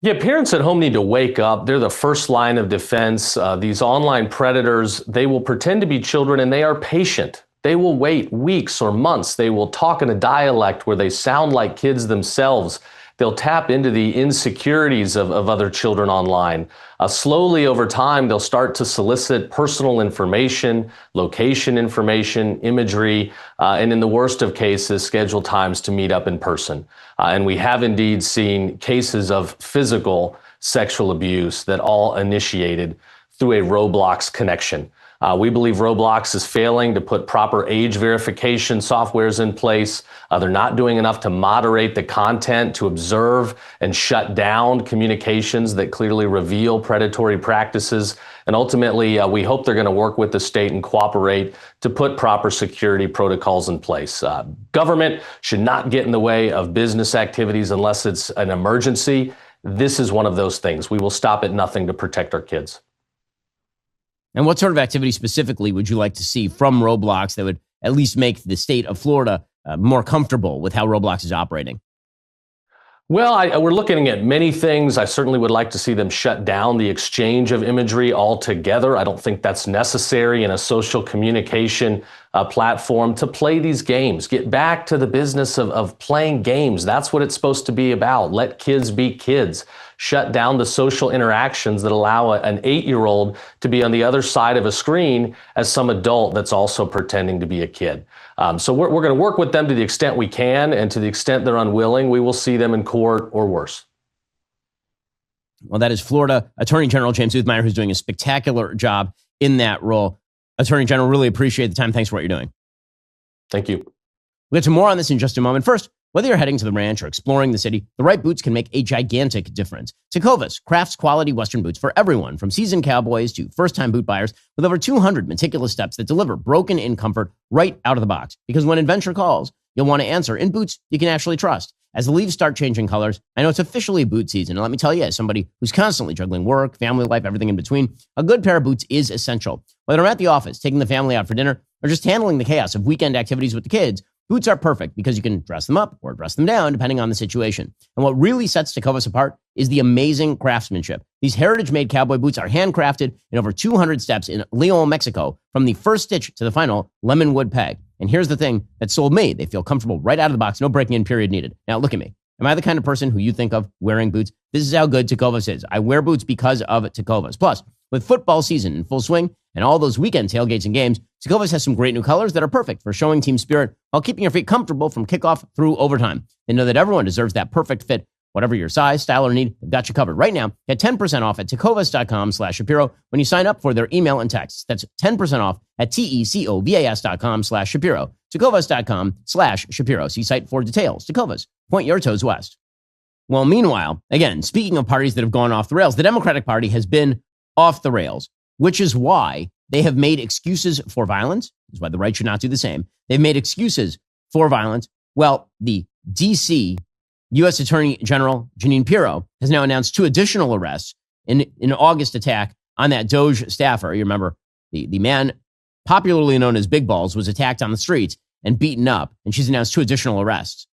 Yeah, parents at home need to wake up. They're the first line of defense. These online predators, they will pretend to be children and they are patient. They will wait weeks or months. They will talk in a dialect where they sound like kids themselves. They'll tap into the insecurities of other children online. Slowly over time, they'll start to solicit personal information, location information, imagery, and in the worst of cases, schedule times to meet up in person. And we have indeed seen cases of physical sexual abuse that all initiated through a Roblox connection. We believe Roblox is failing to put proper age verification softwares in place. They're not doing enough to moderate the content, to observe and shut down communications that clearly reveal predatory practices. And ultimately, we hope they're going to work with the state and cooperate to put proper security protocols in place. Government should not get in the way of business activities unless it's an emergency. This is one of those things. We will stop at nothing to protect our kids. And what sort of activity specifically would you like to see from Roblox that would at least make the state of Florida more comfortable with how Roblox is operating? Well, we're looking at many things. I certainly would like to see them shut down the exchange of imagery altogether. I don't think that's necessary in a social communication platform to play these games. Get back to the business of playing games. That's what it's supposed to be about. Let kids be kids. Shut down the social interactions that allow an 8-year-old to be on the other side of a screen as some adult that's also pretending to be a kid. So we're going to work with them to the extent we can, and to the extent they're unwilling, we will see them in court or worse. Well, that is Florida Attorney General James Uthmeyer, who's doing a spectacular job in that role. Attorney General, really appreciate the time. Thanks for what you're doing. Thank you. We'll get to more on this in just a moment. First, whether you're heading to the ranch or exploring the city, the right boots can make a gigantic difference. Tecovas crafts quality Western boots for everyone, from seasoned cowboys to first-time boot buyers, with over 200 meticulous steps that deliver broken-in comfort right out of the box. Because when adventure calls, you'll want to answer in boots you can actually trust. As the leaves start changing colors, I know it's officially boot season. And let me tell you, as somebody who's constantly juggling work, family life, everything in between, a good pair of boots is essential. Whether I'm at the office, taking the family out for dinner, or just handling the chaos of weekend activities with the kids, boots are perfect because you can dress them up or dress them down depending on the situation. And what really sets Tecovas apart is the amazing craftsmanship. These heritage-made cowboy boots are handcrafted in over 200 steps in Leon, Mexico, from the first stitch to the final lemonwood peg. And here's the thing that sold me. They feel comfortable right out of the box, no breaking in period needed. Now, look at me. Am I the kind of person who you think of wearing boots? This is how good Tecovas is. I wear boots because of Tecovas. Plus, with football season in full swing and all those weekend tailgates and games, Tecovas has some great new colors that are perfect for showing team spirit while keeping your feet comfortable from kickoff through overtime. They know that everyone deserves that perfect fit. Whatever your size, style, or need, they've got you covered. Right now, get 10% off at tecovas.com/Shapiro when you sign up for their email and text. That's 10% off at tecovas.com/Shapiro. Tecovas.com/Shapiro. See site for details. Tecovas, point your toes west. Well, meanwhile, again, speaking of parties that have gone off the rails, the Democratic Party has been off the rails, which is why they have made excuses for violence. This is why the right should not do the same. They've made excuses for violence. Well, the D.C. U.S. Attorney General Jeanine Pirro has now announced 2 additional arrests in an August attack on that Doge staffer. You remember the man popularly known as Big Balls was attacked on the streets and beaten up, and she's announced 2 additional arrests.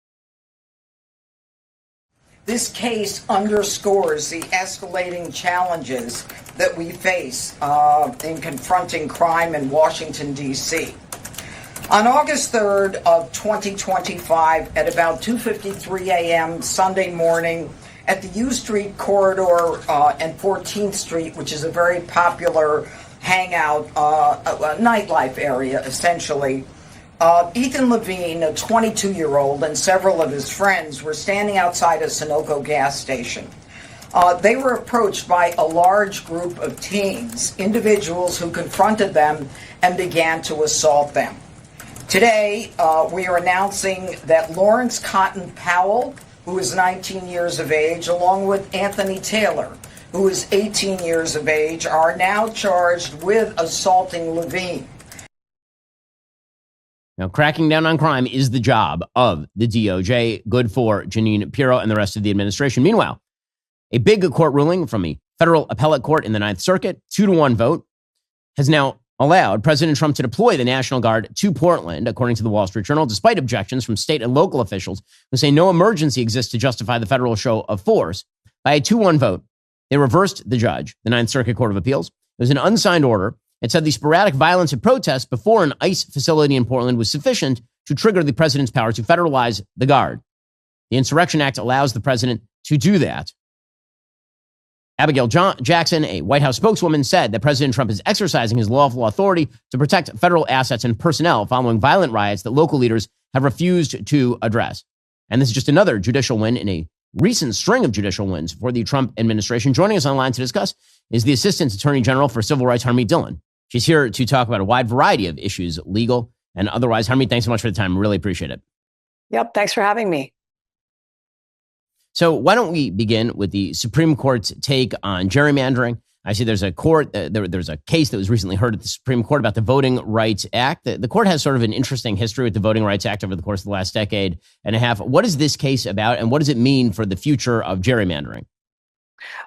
This case underscores the escalating challenges that we face in confronting crime in Washington, D.C. On August 3rd of 2025, at about 2:53 a.m. Sunday morning, at the U Street corridor and 14th Street, which is a very popular hangout, a nightlife area, essentially, Ethan Levine, a 22-year-old, and several of his friends were standing outside a Sunoco gas station. They were approached by a large group of teens, individuals who confronted them and began to assault them. Today, we are announcing that Lawrence Cotton Powell, who is 19 years of age, along with Anthony Taylor, who is 18 years of age, are now charged with assaulting Levine. Now, cracking down on crime is the job of the DOJ. Good for Jeanine Pirro and the rest of the administration. Meanwhile, a big court ruling from a federal appellate court in the Ninth Circuit, 2-1 vote, has now allowed President Trump to deploy the National Guard to Portland, according to the Wall Street Journal, despite objections from state and local officials who say no emergency exists to justify the federal show of force. By a 2-1 vote, they reversed the judge, the Ninth Circuit Court of Appeals. It was an unsigned order. It said the sporadic violence and protests before an ICE facility in Portland was sufficient to trigger the president's power to federalize the Guard. The Insurrection Act allows the president to do that. Abigail Jackson, a White House spokeswoman, said that President Trump is exercising his lawful authority to protect federal assets and personnel following violent riots that local leaders have refused to address. And this is just another judicial win in a recent string of judicial wins for the Trump administration. Joining us online to discuss is the Assistant Attorney General for Civil Rights, Harmeet Dillon. She's here to talk about a wide variety of issues, legal and otherwise. Harmeet, thanks so much for the time. Really appreciate it. Yep. Thanks for having me. So why don't we begin with the Supreme Court's take on gerrymandering? I see there's a court, there's a case that was recently heard at the Supreme Court about the Voting Rights Act. The court has sort of an interesting history with the Voting Rights Act over the course of the last decade and a half. What is this case about, and what does it mean for the future of gerrymandering?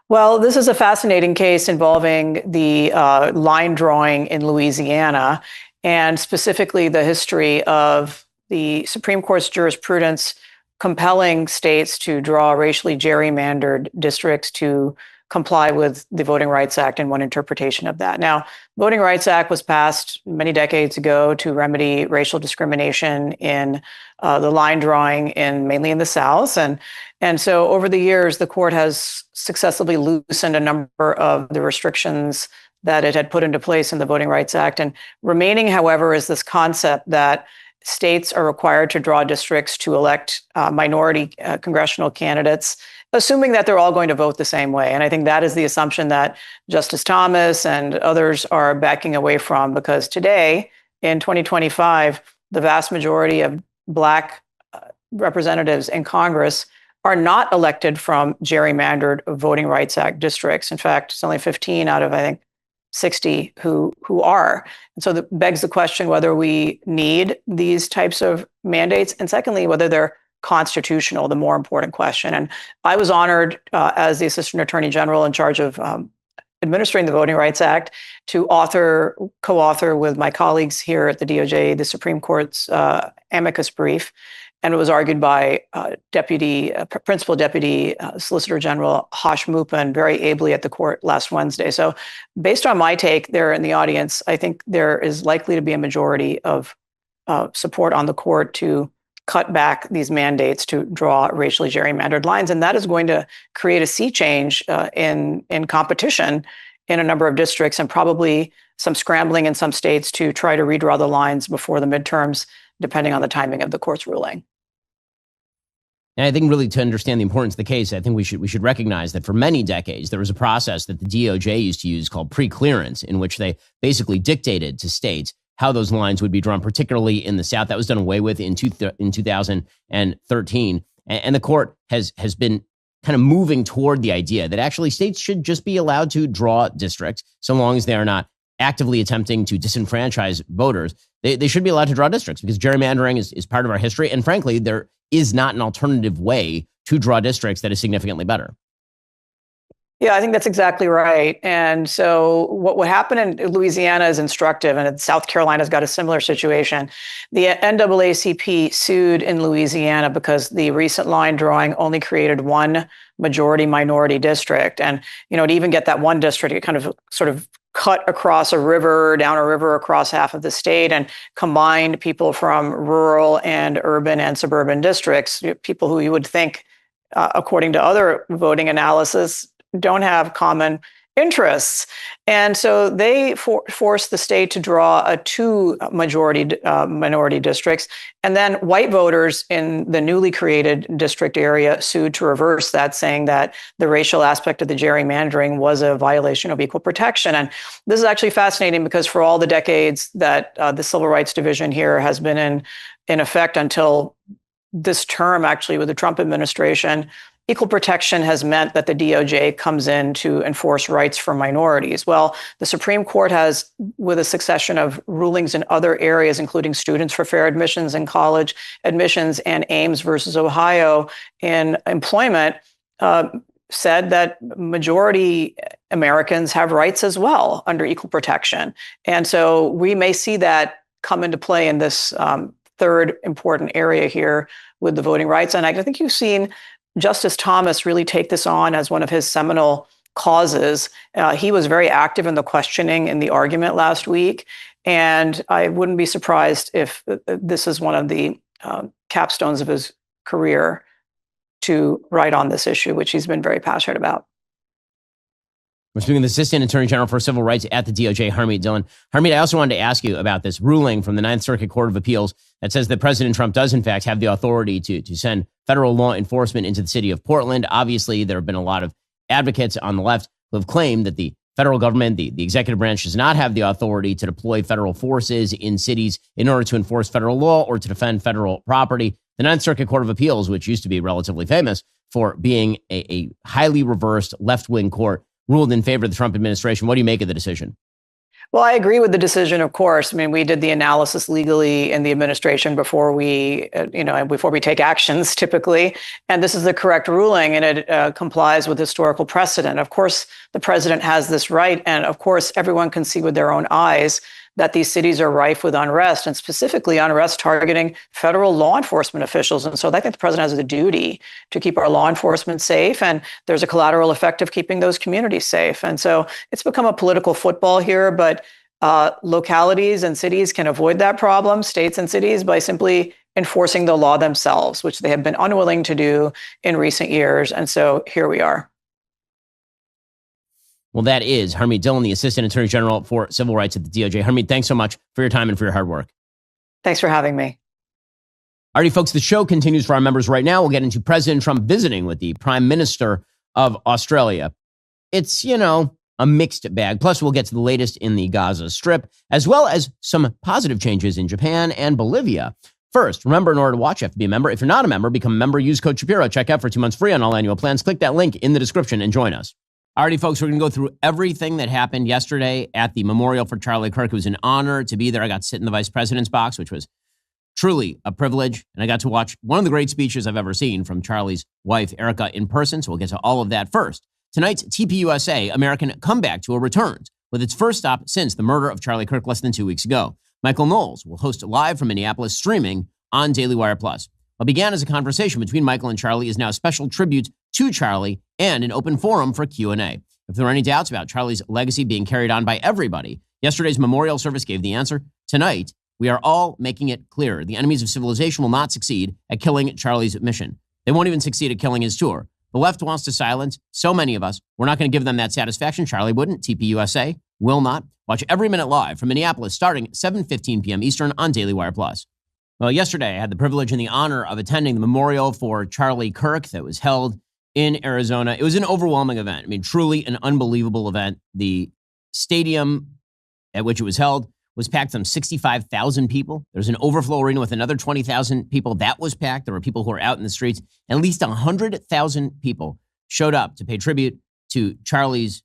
Well, this is a fascinating case involving the line drawing in Louisiana, and specifically the history of the Supreme Court's jurisprudence compelling states to draw racially gerrymandered districts to comply with the Voting Rights Act and one interpretation of that. Now, Voting Rights Act was passed many decades ago to remedy racial discrimination in the line drawing mainly in the South. And so over the years, the court has successfully loosened a number of the restrictions that it had put into place in the Voting Rights Act. And remaining, however, is this concept that states are required to draw districts to elect minority congressional candidates, assuming that they're all going to vote the same way. And I think that is the assumption that Justice Thomas and others are backing away from, because today, in 2025, the vast majority of Black representatives in Congress are not elected from gerrymandered Voting Rights Act districts. In fact, it's only 15 out of, I think, 60 who are. And so that begs the question whether we need these types of mandates, and secondly, whether they're constitutional, the more important question. And I was honored as the Assistant Attorney General in charge of administering the Voting Rights Act to co-author with my colleagues here at the DOJ, the Supreme Court's amicus brief. And it was argued by Principal Deputy Solicitor General Hash Mupin very ably at the court last Wednesday. So based on my take there in the audience, I think there is likely to be a majority of support on the court to cut back these mandates to draw racially gerrymandered lines. And that is going to create a sea change in competition in a number of districts, and probably some scrambling in some states to try to redraw the lines before the midterms, depending on the timing of the court's ruling. And I think really to understand the importance of the case, I think we should recognize that for many decades, there was a process that the DOJ used to use called pre-clearance, in which they basically dictated to states how those lines would be drawn, particularly in the South. That was done away with in 2013. And the court has been kind of moving toward the idea that actually states should just be allowed to draw districts so long as they are not actively attempting to disenfranchise voters. They should be allowed to draw districts, because gerrymandering is part of our history. And frankly, there is not an alternative way to draw districts that is significantly better. Yeah, I think that's exactly right. And so what would happen in Louisiana is instructive, and South Carolina's got a similar situation. The NAACP sued in Louisiana because the recent line drawing only created one majority-minority district. And, to even get that one district, it kind of sort of cut across a river, down a river, across half of the state, and combined people from rural and urban and suburban districts, people who you would think, according to other voting analysis, don't have common interests. And so they forced the state to draw two minority districts. And then white voters in the newly created district area sued to reverse that, saying that the racial aspect of the gerrymandering was a violation of equal protection. And this is actually fascinating, because for all the decades that the Civil Rights Division here has been in effect until this term, actually, with the Trump administration, equal protection has meant that the DOJ comes in to enforce rights for minorities. Well, the Supreme Court has, with a succession of rulings in other areas, including Students for Fair Admissions and college admissions and Ames versus Ohio in employment, said that majority Americans have rights as well under equal protection. And so we may see that come into play in this third important area here with the Voting Rights Act. I think you've seen Justice Thomas really take this on as one of his seminal causes. He was very active in the questioning in the argument last week, and I wouldn't be surprised if this is one of the capstones of his career to write on this issue, which he's been very passionate about. We're speaking with the Assistant Attorney General for Civil Rights at the DOJ, Harmeet Dillon. Harmeet, I also wanted to ask you about this ruling from the Ninth Circuit Court of Appeals that says that President Trump does, in fact, have the authority to send federal law enforcement into the city of Portland. Obviously, there have been a lot of advocates on the left who have claimed that the federal government, the executive branch, does not have the authority to deploy federal forces in cities in order to enforce federal law or to defend federal property. The Ninth Circuit Court of Appeals, which used to be relatively famous for being a highly reversed left-wing court, ruled in favor of the Trump administration. What do you make of the decision? Well, I agree with the decision, of course. I mean, we did the analysis legally in the administration before we take actions typically. And this is the correct ruling, and it complies with historical precedent. Of course, the president has this right. And of course, everyone can see with their own eyes that these cities are rife with unrest, and specifically unrest targeting federal law enforcement officials. And so I think the president has a duty to keep our law enforcement safe, and there's a collateral effect of keeping those communities safe. And so it's become a political football here, but localities and cities can avoid that problem, states and cities, by simply enforcing the law themselves, which they have been unwilling to do in recent years. And so here we are. Well, that is Harmeet Dillon, the Assistant Attorney General for Civil Rights at the DOJ. Harmeet, thanks so much for your time and for your hard work. Thanks for having me. Alrighty, folks, the show continues for our members right now. We'll get into President Trump visiting with the Prime Minister of Australia. It's, a mixed bag. Plus, we'll get to the latest in the Gaza Strip, as well as some positive changes in Japan and Bolivia. First, remember, in order to watch, you have to be a member. If you're not a member, become a member. Use code Shapiro. Check out for 2 months free on all annual plans. Click that link in the description and join us. Alrighty, folks, we're going to go through everything that happened yesterday at the memorial for Charlie Kirk. It was an honor to be there. I got to sit in the vice president's box, which was truly a privilege. And I got to watch one of the great speeches I've ever seen from Charlie's wife, Erica, in person. So we'll get to all of that first. Tonight's TPUSA American Comeback Tour returns with its first stop since the murder of Charlie Kirk less than 2 weeks ago. Michael Knowles will host live from Minneapolis, streaming on Daily Wire Plus. What began as a conversation between Michael and Charlie is now a special tribute to Charlie and an open forum for Q&A. If there are any doubts about Charlie's legacy being carried on by everybody, yesterday's memorial service gave the answer. Tonight, we are all making it clear the enemies of civilization will not succeed at killing Charlie's mission. They won't even succeed at killing his tour. The left wants to silence so many of us. We're not going to give them that satisfaction. Charlie wouldn't. TPUSA will not. Watch Every Minute live from Minneapolis starting 7:15 p.m. Eastern on Daily Wire Plus. Well, yesterday, I had the privilege and the honor of attending the memorial for Charlie Kirk that was held in Arizona. It was an overwhelming event. I mean, truly an unbelievable event. The stadium at which it was held was packed some 65,000 people. There was an overflow arena with another 20,000 people. That was packed. There were people who were out in the streets. At least 100,000 people showed up to pay tribute to Charlie's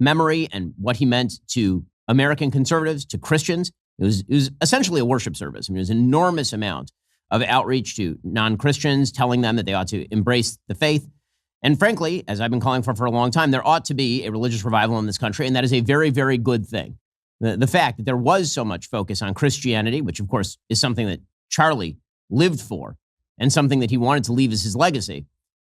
memory and what he meant to American conservatives, to Christians. It was essentially a worship service. I mean, it was an enormous amount of outreach to non-Christians, telling them that they ought to embrace the faith. And frankly, as I've been calling for a long time, there ought to be a religious revival in this country, and that is a very, very good thing. The fact that there was so much focus on Christianity, which of course is something that Charlie lived for and something that he wanted to leave as his legacy,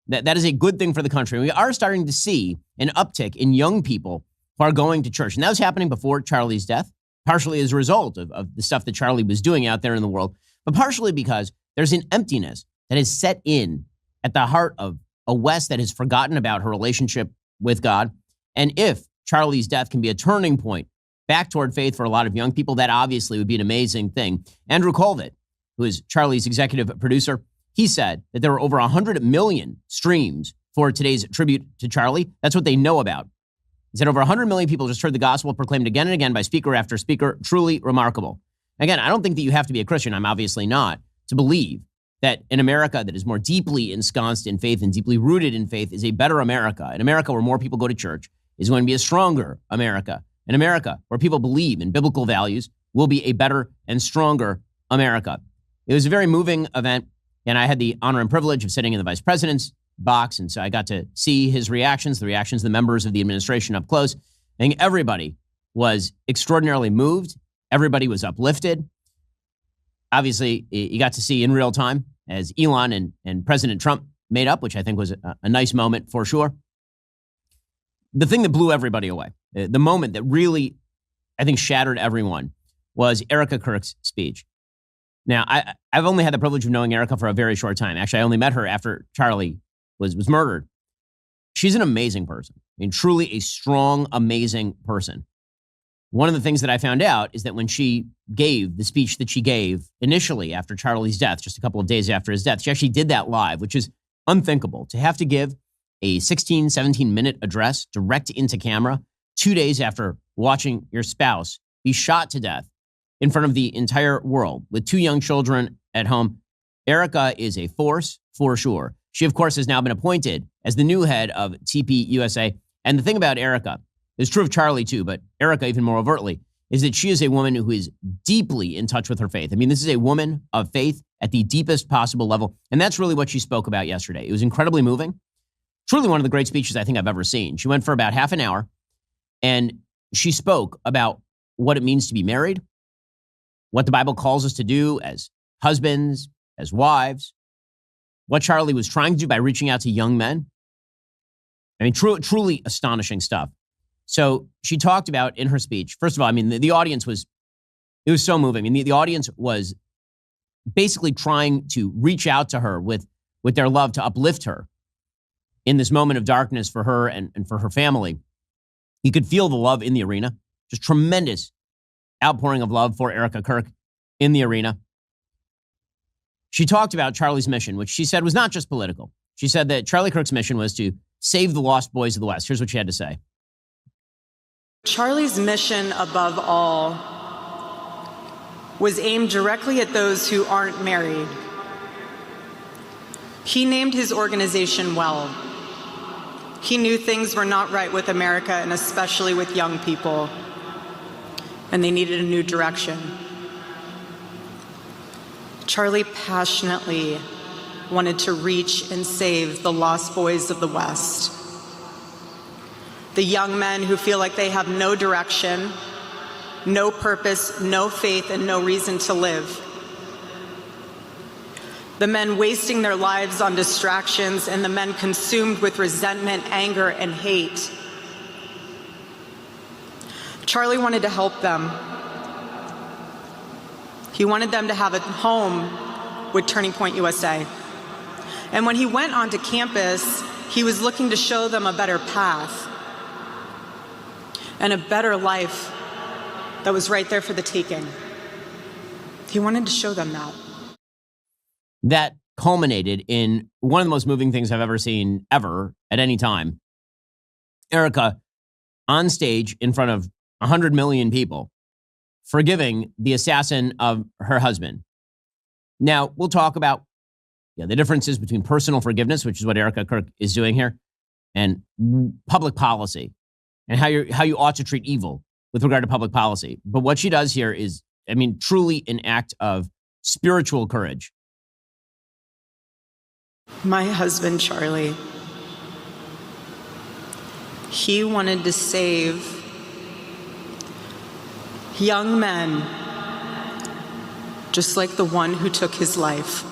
that is a good thing for the country. And we are starting to see an uptick in young people who are going to church. And that was happening before Charlie's death, partially as a result of the stuff that Charlie was doing out there in the world, but partially because there's an emptiness that has set in at the heart of a West that has forgotten about her relationship with God. And if Charlie's death can be a turning point back toward faith for a lot of young people, that obviously would be an amazing thing. Andrew Colvett, who is Charlie's executive producer, he said that there were over 100 million streams for today's tribute to Charlie. That's what they know about. He said over 100 million people just heard the gospel proclaimed again and again by speaker after speaker. Truly remarkable. Again, I don't think that you have to be a Christian, I'm obviously not, to believe that an America that is more deeply ensconced in faith and deeply rooted in faith is a better America. An America where more people go to church is going to be a stronger America. An America where people believe in biblical values will be a better and stronger America. It was a very moving event, and I had the honor and privilege of sitting in the vice president's box, and so I got to see his reactions, the reactions of the members of the administration up close. I think everybody was extraordinarily moved. Everybody was uplifted. Obviously, you got to see in real time as Elon and President Trump made up, which I think was a nice moment for sure. The thing that blew everybody away, the moment that really, I think, shattered everyone was Erica Kirk's speech. Now, I've only had the privilege of knowing Erica for a very short time. Actually, I only met her after Charlie was murdered. She's an amazing person. I mean, truly a strong, amazing person. One of the things that I found out is that when she gave the speech that she gave initially after Charlie's death, just a couple of days after his death, she actually did that live, which is unthinkable. To have to give a 16, 17-minute address direct into camera 2 days after watching your spouse be shot to death in front of the entire world with 2 young children at home. Erica is a force for sure. She, of course, has now been appointed as the new head of TPUSA. And the thing about Erica is true of Charlie too, but Erica even more overtly, is that she is a woman who is deeply in touch with her faith. I mean, this is a woman of faith at the deepest possible level. And that's really what she spoke about yesterday. It was incredibly moving. Truly one of the great speeches I think I've ever seen. She went for about half an hour and she spoke about what it means to be married, what the Bible calls us to do as husbands, as wives, what Charlie was trying to do by reaching out to young men. I mean, truly astonishing stuff. So she talked about in her speech, first of all, I mean, the audience was, it was so moving. I mean, the audience was basically trying to reach out to her with their love to uplift her in this moment of darkness for her and for her family. You could feel the love in the arena, just tremendous outpouring of love for Erica Kirk in the arena. She talked about Charlie's mission, which she said was not just political. She said that Charlie Kirk's mission was to save the lost boys of the West. Here's what she had to say. Charlie's mission, above all, was aimed directly at those who aren't married. He named his organization well. He knew things were not right with America, and especially with young people, and they needed a new direction. Charlie passionately wanted to reach and save the lost boys of the West. The young men who feel like they have no direction, no purpose, no faith, and no reason to live. The men wasting their lives on distractions, and the men consumed with resentment, anger, and hate. Charlie wanted to help them. He wanted them to have a home with Turning Point USA. And when he went onto campus, he was looking to show them a better path and a better life that was right there for the taking. He wanted to show them that. That culminated in one of the most moving things I've ever seen ever at any time. Erica on stage in front of 100 million people forgiving the assassin of her husband. Now, we'll talk about the differences between personal forgiveness, which is what Erica Kirk is doing here, and public policy, and how you ought to treat evil with regard to public policy. But what she does here is, I mean, truly an act of spiritual courage. My husband, Charlie, he wanted to save young men just like the one who took his life.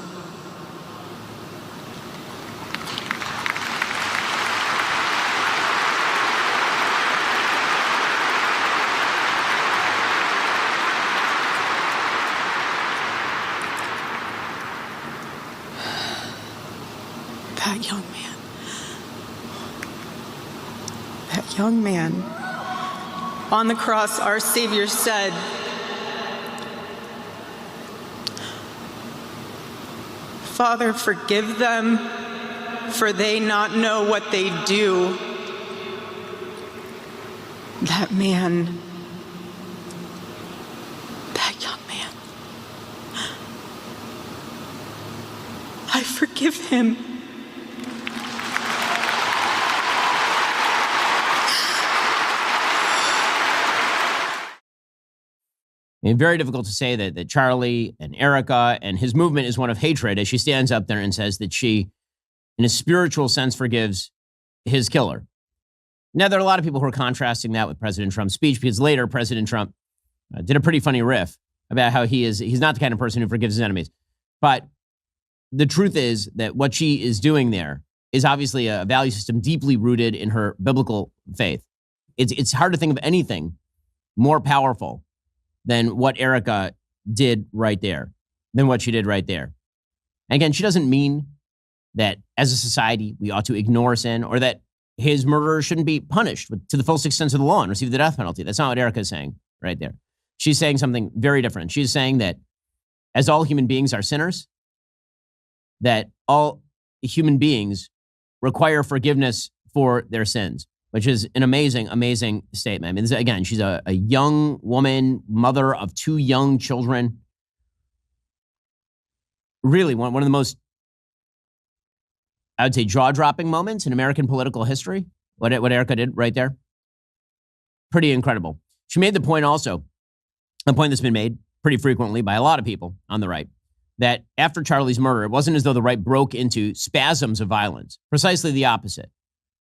That young man, on the cross, our Savior said, "Father, forgive them, for they not know what they do." That man, that young man, I forgive him. And very difficult to say that Charlie and Erica and his movement is one of hatred, as she stands up there and says that she, in a spiritual sense, forgives his killer. Now, there are a lot of people who are contrasting that with President Trump's speech, because later President Trump did a pretty funny riff about how he's not the kind of person who forgives his enemies. But the truth is that what she is doing there is obviously a value system deeply rooted in her biblical faith. It's hard to think of anything more powerful than what Erica did right there, than what she did right there. And again, she doesn't mean that as a society we ought to ignore sin, or that his murderer shouldn't be punished to the full extent of the law and receive the death penalty. That's not what Erica is saying right there. She's saying something very different. She's saying that as all human beings are sinners, that all human beings require forgiveness for their sins, which is an amazing, amazing statement. I mean, again, she's a young woman, mother of 2 young children. Really one of the most, I would say, jaw-dropping moments in American political history, what Erica did right there. Pretty incredible. She made the point also, a point that's been made pretty frequently by a lot of people on the right, that after Charlie's murder, it wasn't as though the right broke into spasms of violence. Precisely the opposite.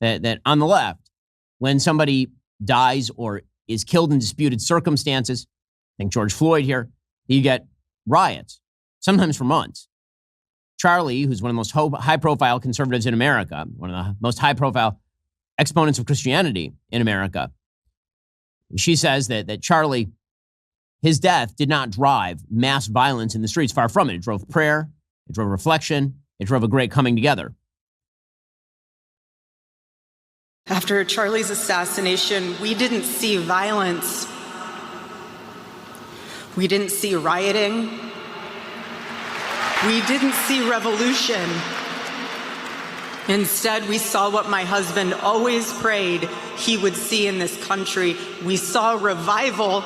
That on the left, when somebody dies or is killed in disputed circumstances, think George Floyd here, you get riots, sometimes for months. Charlie, who's one of the most high-profile conservatives in America, one of the most high-profile exponents of Christianity in America, she says that Charlie, his death did not drive mass violence in the streets. Far from it. It drove prayer. It drove reflection. It drove a great coming together. After Charlie's assassination, we didn't see violence. We didn't see rioting. We didn't see revolution. Instead, we saw what my husband always prayed he would see in this country. We saw revival.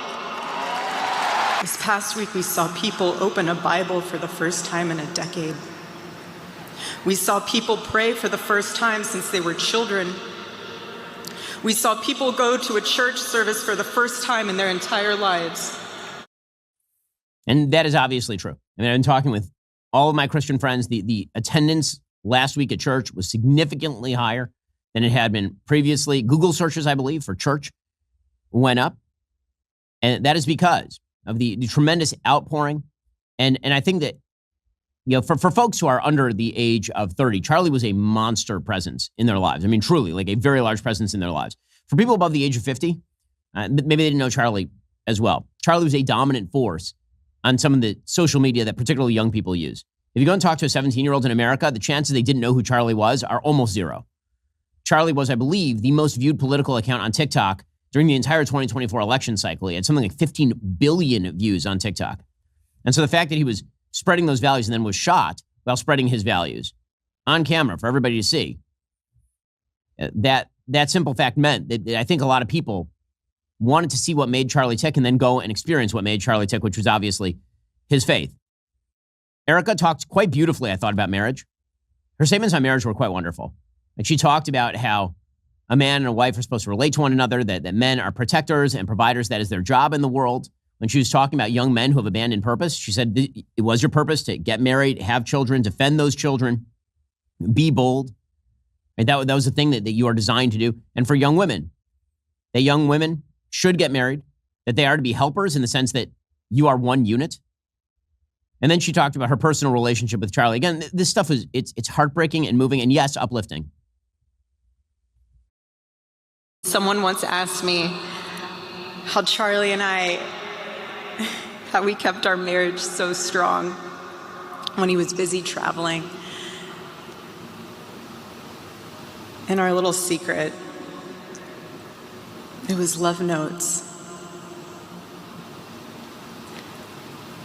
This past week, we saw people open a Bible for the first time in a decade. We saw people pray for the first time since they were children. We saw people go to a church service for the first time in their entire lives. And that is obviously true. I mean, I've been talking with all of my Christian friends. The attendance last week at church was significantly higher than it had been previously. Google searches, I believe, for church went up. And that is because of the tremendous outpouring. And I think that, you know, for folks who are under the age of 30, Charlie was a monster presence in their lives. I mean, truly, like a very large presence in their lives. For people above the age of 50, maybe they didn't know Charlie as well. Charlie was a dominant force on some of the social media that particularly young people use. If you go and talk to a 17-year-old in America, the chances they didn't know who Charlie was are almost zero. Charlie was, I believe, the most viewed political account on TikTok during the entire 2024 election cycle. He had something like 15 billion views on TikTok. And so the fact that he was spreading those values and then was shot while spreading his values on camera for everybody to see, that simple fact meant that I think a lot of people wanted to see what made Charlie tick and then go and experience what made Charlie tick, which was obviously his faith. Erica talked quite beautifully, I thought, about marriage. Her statements on marriage were quite wonderful. Like, she talked about how a man and a wife are supposed to relate to one another, that men are protectors and providers. That is their job in the world. When she was talking about young men who have abandoned purpose, she said it was your purpose to get married, have children, defend those children, be bold. Right? That was the thing that you are designed to do. And for young women, that young women should get married, that they are to be helpers in the sense that you are one unit. And then she talked about her personal relationship with Charlie. Again, this stuff it's heartbreaking and moving and, yes, uplifting. Someone once asked me how Charlie and I, how we kept our marriage so strong when he was busy traveling. And our little secret, it was love notes.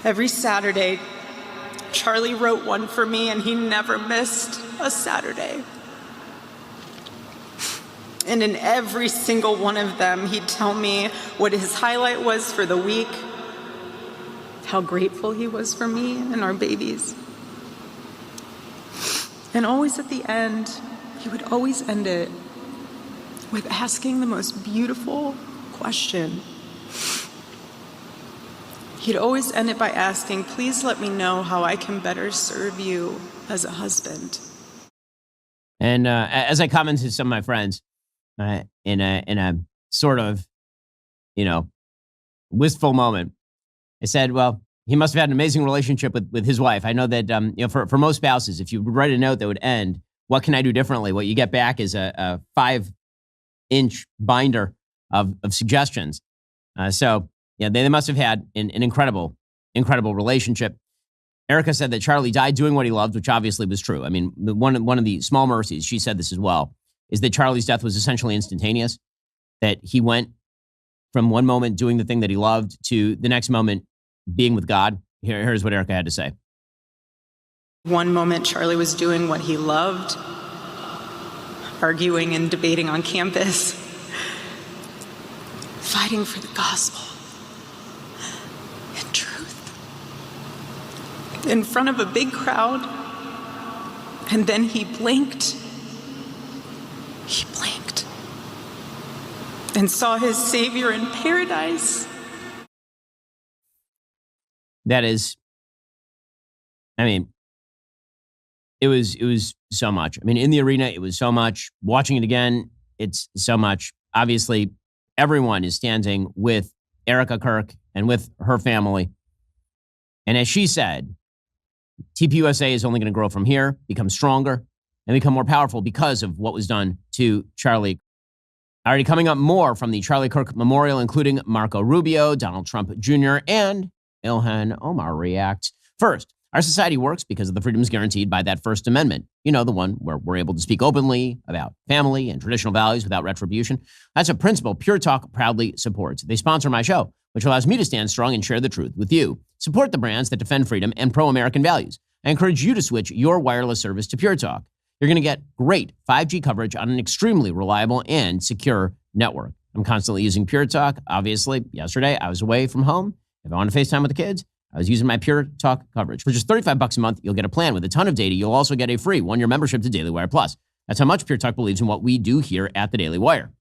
Every Saturday, Charlie wrote one for me, and he never missed a Saturday. And in every single one of them, he'd tell me what his highlight was for the week, how grateful he was for me and our babies. And always at the end, he would always end it with asking the most beautiful question. He'd always end it by asking, please let me know how I can better serve you as a husband. And as I commented to some of my friends, in a sort of, wistful moment, I said, well, he must have had an amazing relationship with his wife. I know that, for most spouses, if you write a note that would end, what can I do differently? What you get back is a 5-inch binder of suggestions. So they must have had an incredible relationship. Erica said that Charlie died doing what he loved, which obviously was true. I mean, one of the small mercies, she said this as well, is that Charlie's death was essentially instantaneous, that he went from one moment doing the thing that he loved to the next moment being with God. Here's what Erica had to say. One moment, Charlie was doing what he loved, arguing and debating on campus, fighting for the gospel and truth in front of a big crowd. And then he blinked. He blinked and saw his Savior in paradise. That is, it was so much. In the arena, it was so much. Watching it again, it's so much. Obviously, everyone is standing with Erica Kirk and with her family And as she said, TPUSA is only going to grow from here, become stronger, and become more powerful because of what was done to Charlie. Already coming up, more from the Charlie Kirk Memorial, including Marco Rubio, Donald Trump Jr., and Ilhan Omar reacts. First, our society works because of the freedoms guaranteed by that First Amendment. You know, the one where we're able to speak openly about family and traditional values without retribution. That's a principle Pure Talk proudly supports. They sponsor my show, which allows me to stand strong and share the truth with you. Support the brands that defend freedom and pro-American values. I encourage you to switch your wireless service to Pure Talk. You're going to get great 5G coverage on an extremely reliable and secure network. I'm constantly using Pure Talk. Obviously, yesterday I was away from home. If I want to FaceTime with the kids, I was using my Pure Talk coverage. For just $35 a month, you'll get a plan with a ton of data. You'll also get a free one-year membership to Daily Wire Plus. That's how much Pure Talk believes in what we do here at the Daily Wire.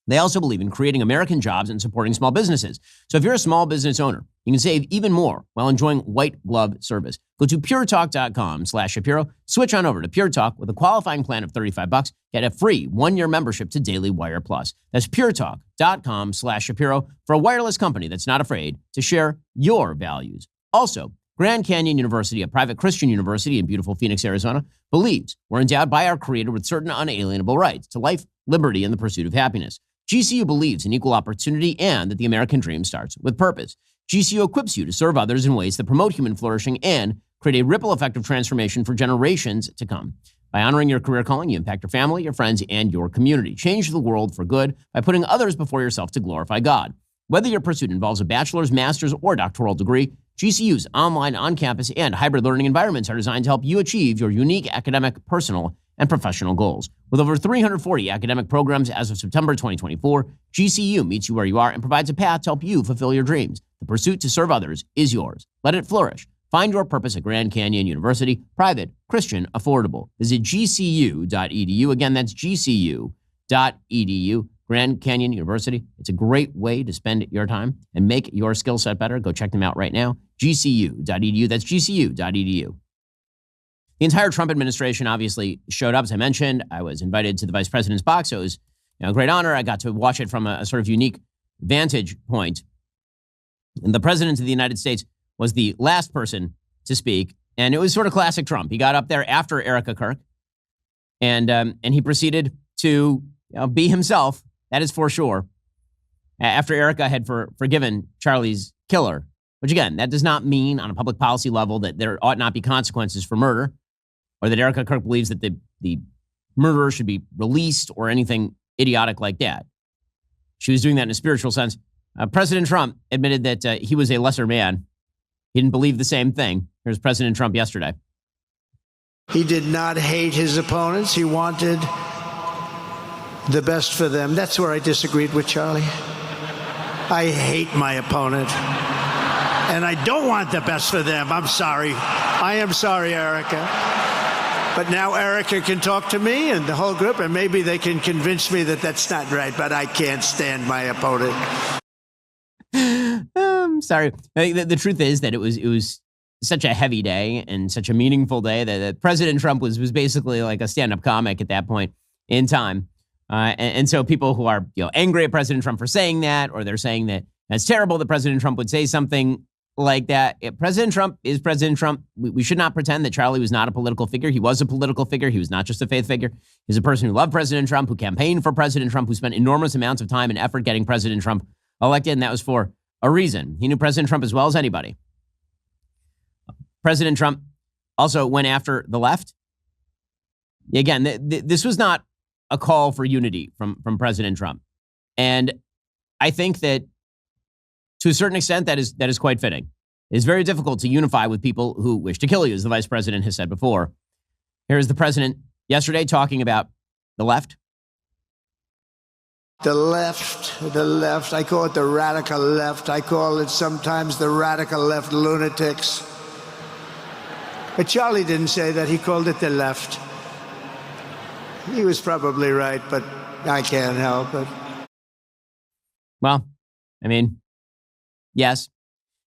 They also believe in creating American jobs and supporting small businesses. So if you're a small business owner, you can save even more while enjoying white glove service. Go to puretalk.com/Shapiro. Switch on over to Pure Talk with a qualifying plan of $35. Get a free one-year membership to Daily Wire Plus. That's puretalk.com/Shapiro for a wireless company that's not afraid to share your values. Also, Grand Canyon University, a private Christian university in beautiful Phoenix, Arizona, believes we're endowed by our Creator with certain unalienable rights to life, liberty, and the pursuit of happiness. GCU believes in equal opportunity and that the American dream starts with purpose. GCU equips you to serve others in ways that promote human flourishing and create a ripple effect of transformation for generations to come. By honoring your career calling, you impact your family, your friends, and your community. Change the world for good by putting others before yourself to glorify God. Whether your pursuit involves a bachelor's, master's, or doctoral degree, GCU's online, on-campus, and hybrid learning environments are designed to help you achieve your unique academic, personal, and professional goals. With over 340 academic programs as of September 2024, GCU meets you where you are and provides a path to help you fulfill your dreams. The pursuit to serve others is yours. Let it flourish. Find your purpose at Grand Canyon University, private, Christian, affordable. Visit gcu.edu. Again, that's gcu.edu. Grand Canyon University. It's a great way to spend your time and make your skill set better. Go check them out right now. gcu.edu. That's gcu.edu. The entire Trump administration obviously showed up. As I mentioned, I was invited to the vice president's box. So it was a great honor. I got to watch it from a sort of unique vantage point. And the president of the United States was the last person to speak. And it was sort of classic Trump. He got up there after Erica Kirk and he proceeded to be himself. That is for sure. After Erica had forgiven Charlie's killer, which again, that does not mean on a public policy level that there ought not be consequences for murder, or that Erica Kirk believes that the murderer should be released or anything idiotic like that. She was doing that in a spiritual sense. President Trump admitted that he was a lesser man. He didn't believe the same thing. Here's President Trump yesterday. He did not hate his opponents. He wanted the best for them. That's where I disagreed with Charlie. I hate my opponent. And I don't want the best for them. I'm sorry. I am sorry, Erica. But now Erica can talk to me and the whole group, and maybe they can convince me that that's not right, but I can't stand my opponent. Sorry. The truth is that it was such a heavy day and such a meaningful day that President Trump was basically like a stand-up comic at that point in time. And so people who are angry at President Trump for saying that, or they're saying that it's terrible that President Trump would say something like that. President Trump is President Trump. We should not pretend that Charlie was not a political figure. He was a political figure. He was not just a faith figure. He's a person who loved President Trump, who campaigned for President Trump, who spent enormous amounts of time and effort getting President Trump elected, and that was for a reason. He knew President Trump as well as anybody. President Trump also went after the left. Again, this was not a call for unity from President Trump. And I think that to a certain extent, that is quite fitting. It is very difficult to unify with people who wish to kill you, as the vice president has said before. Here is the president yesterday talking about the left. The left, I call it the radical left. I call it sometimes the radical left lunatics. But Charlie didn't say that. He called it the left. He was probably right, but I can't help it. Well, I mean, yes.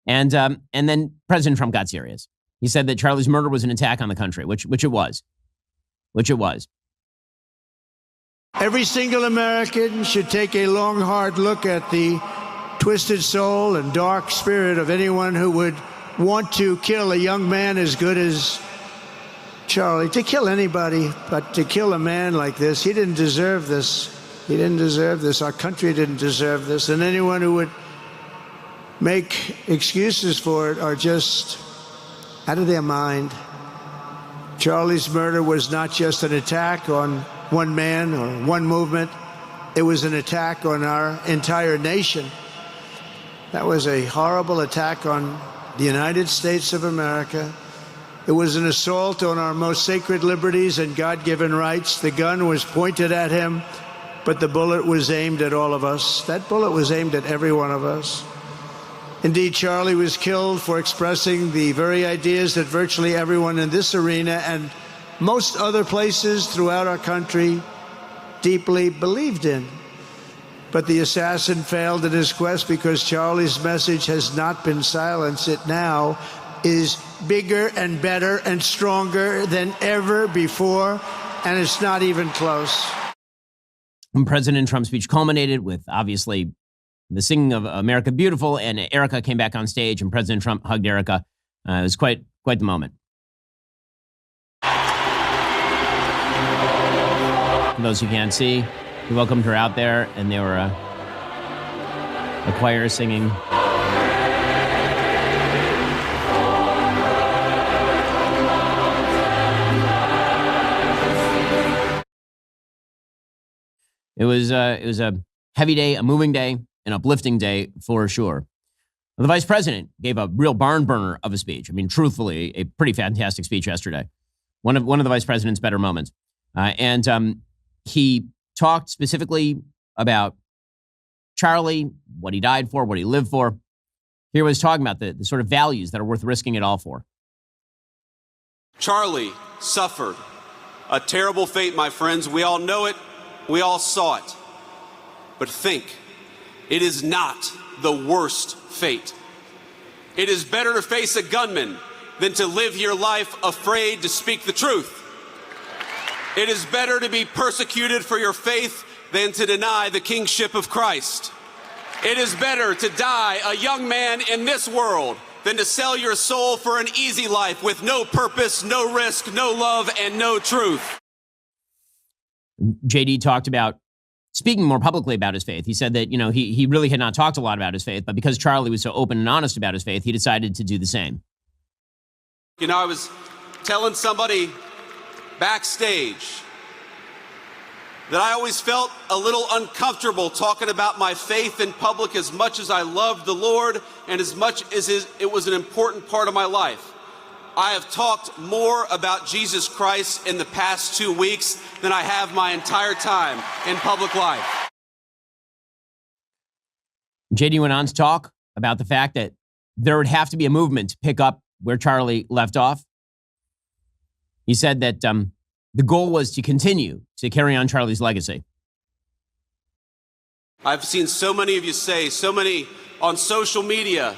And then President Trump got serious. He said that Charlie's murder was an attack on the country, which it was. Every single American should take a long, hard look at the twisted soul and dark spirit of anyone who would want to kill a young man as good as Charlie, to kill anybody, but to kill a man like this, he didn't deserve this. He didn't deserve this. Our country didn't deserve this. And anyone who would make excuses for it are just out of their mind. Charlie's murder was not just an attack on one man or one movement. It was an attack on our entire nation. That was a horrible attack on the United States of America. It was an assault on our most sacred liberties and God-given rights. The gun was pointed at him, but the bullet was aimed at all of us. That bullet was aimed at every one of us. Indeed, Charlie was killed for expressing the very ideas that virtually everyone in this arena and most other places throughout our country deeply believed in. But the assassin failed in his quest because Charlie's message has not been silenced. It now is bigger and better and stronger than ever before, and it's not even close. And President Trump's speech culminated with, obviously, the singing of America Beautiful, and Erica came back on stage, and President Trump hugged Erica. It was quite the moment. For those who can't see, we welcomed her out there, and there were a choir singing. It was a heavy day, a moving day, an uplifting day for sure. The vice president gave a real barn burner of a speech. I mean, truthfully, a pretty fantastic speech yesterday. One of the vice president's better moments. And he talked specifically about Charlie, what he died for, what he lived for. Here he was talking about the sort of values that are worth risking it all for. Charlie suffered a terrible fate, my friends. We all know it. We all saw it. But think, it is not the worst fate. It is better to face a gunman than to live your life afraid to speak the truth. It is better to be persecuted for your faith than to deny the kingship of Christ. It is better to die a young man in this world than to sell your soul for an easy life with no purpose, no risk, no love, and no truth. JD talked about speaking more publicly about his faith. He said that, he really had not talked a lot about his faith, but because Charlie was so open and honest about his faith, he decided to do the same. I was telling somebody backstage that I always felt a little uncomfortable talking about my faith in public as much as I loved the Lord and as much as it was an important part of my life. I have talked more about Jesus Christ in the past 2 weeks than I have my entire time in public life. JD went on to talk about the fact that there would have to be a movement to pick up where Charlie left off. He said that the goal was to continue to carry on Charlie's legacy. I've seen so many of you so many on social media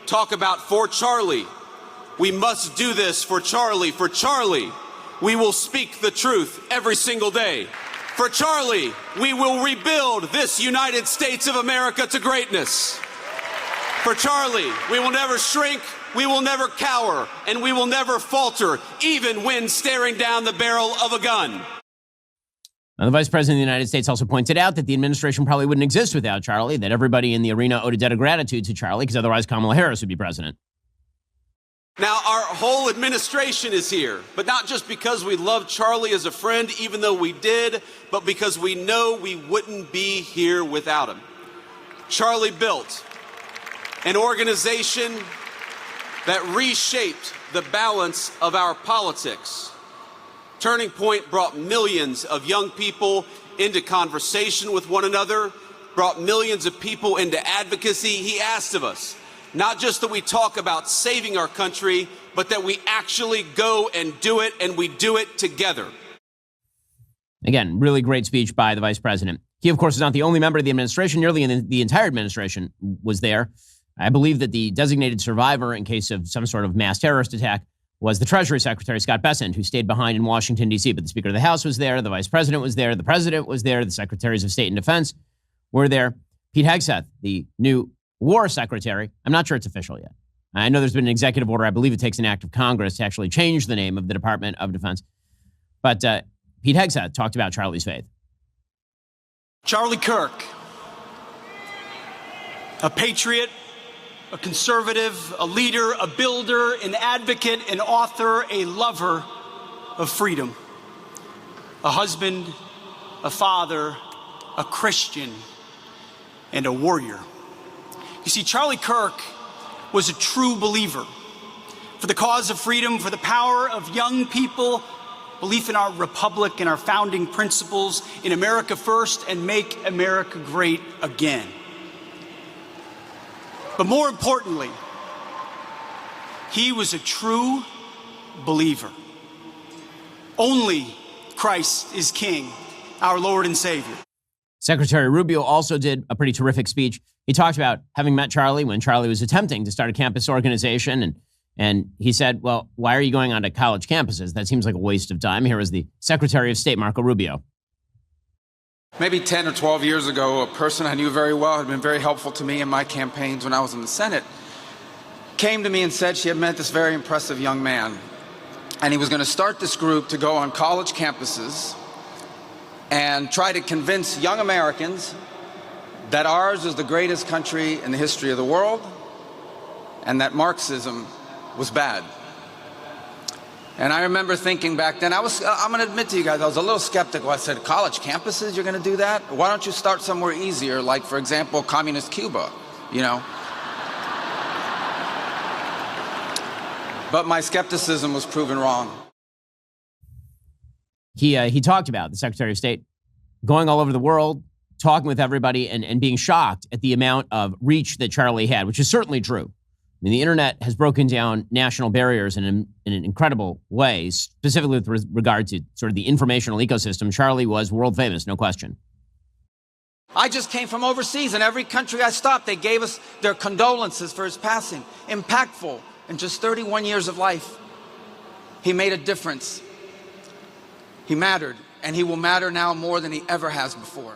talk about for Charlie. We must do this for Charlie. For Charlie, we will speak the truth every single day. For Charlie, we will rebuild this United States of America to greatness. For Charlie, we will never shrink, we will never cower, and we will never falter, even when staring down the barrel of a gun. Now, the Vice President of the United States also pointed out that the administration probably wouldn't exist without Charlie, that everybody in the arena owed a debt of gratitude to Charlie, because otherwise Kamala Harris would be president. Now, our whole administration is here, but not just because we love Charlie as a friend, even though we did, but because we know we wouldn't be here without him. Charlie built an organization that reshaped the balance of our politics. Turning Point brought millions of young people into conversation with one another, brought millions of people into advocacy. He asked of us, not just that we talk about saving our country, but that we actually go and do it, and we do it together. Again, really great speech by the vice president. He, of course, is not the only member of the administration. Nearly the entire administration was there. I believe that the designated survivor in case of some sort of mass terrorist attack was the Treasury Secretary, Scott Bessent, who stayed behind in Washington, D.C. But the Speaker of the House was there, the Vice President was there, the President was there, the Secretaries of State and Defense were there. Pete Hegseth, the new War Secretary, I'm not sure it's official yet, I know there's been an executive order. I believe it takes an act of Congress to actually change the name of the Department of Defense. But Pete Hegseth talked about Charlie's faith. Charlie Kirk, a patriot, a conservative, a leader, a builder, an advocate, an author, a lover of freedom, a husband, a father, a Christian, and a warrior. You see, Charlie Kirk was a true believer for the cause of freedom, for the power of young people, belief in our republic and our founding principles, in America first and make America great again. But more importantly, he was a true believer. Only Christ is King, our Lord and Savior. Secretary Rubio also did a pretty terrific speech. He talked about having met Charlie when Charlie was attempting to start a campus organization. And he said, well, why are you going onto college campuses? That seems like a waste of time. Here was the Secretary of State, Marco Rubio. Maybe 10 or 12 years ago, a person I knew very well, had been very helpful to me in my campaigns when I was in the Senate, came to me and said she had met this very impressive young man. And he was going to start this group to go on college campuses and try to convince young Americans that ours is the greatest country in the history of the world and that Marxism was bad. And I remember thinking back then, I'm going to admit to you guys, I was a little skeptical. I said, college campuses, you're going to do that? Why don't you start somewhere easier, like, for example, communist Cuba, you know? But my skepticism was proven wrong. He talked about the Secretary of State going all over the world, talking with everybody, and being shocked at the amount of reach that Charlie had, which is certainly true. I mean, the internet has broken down national barriers in an incredible way, specifically with regard to sort of the informational ecosystem. Charlie was world famous, no question. I just came from overseas, and every country I stopped, they gave us their condolences for his passing. Impactful. In just 31 years of life, he made a difference. He mattered, and he will matter now more than he ever has before.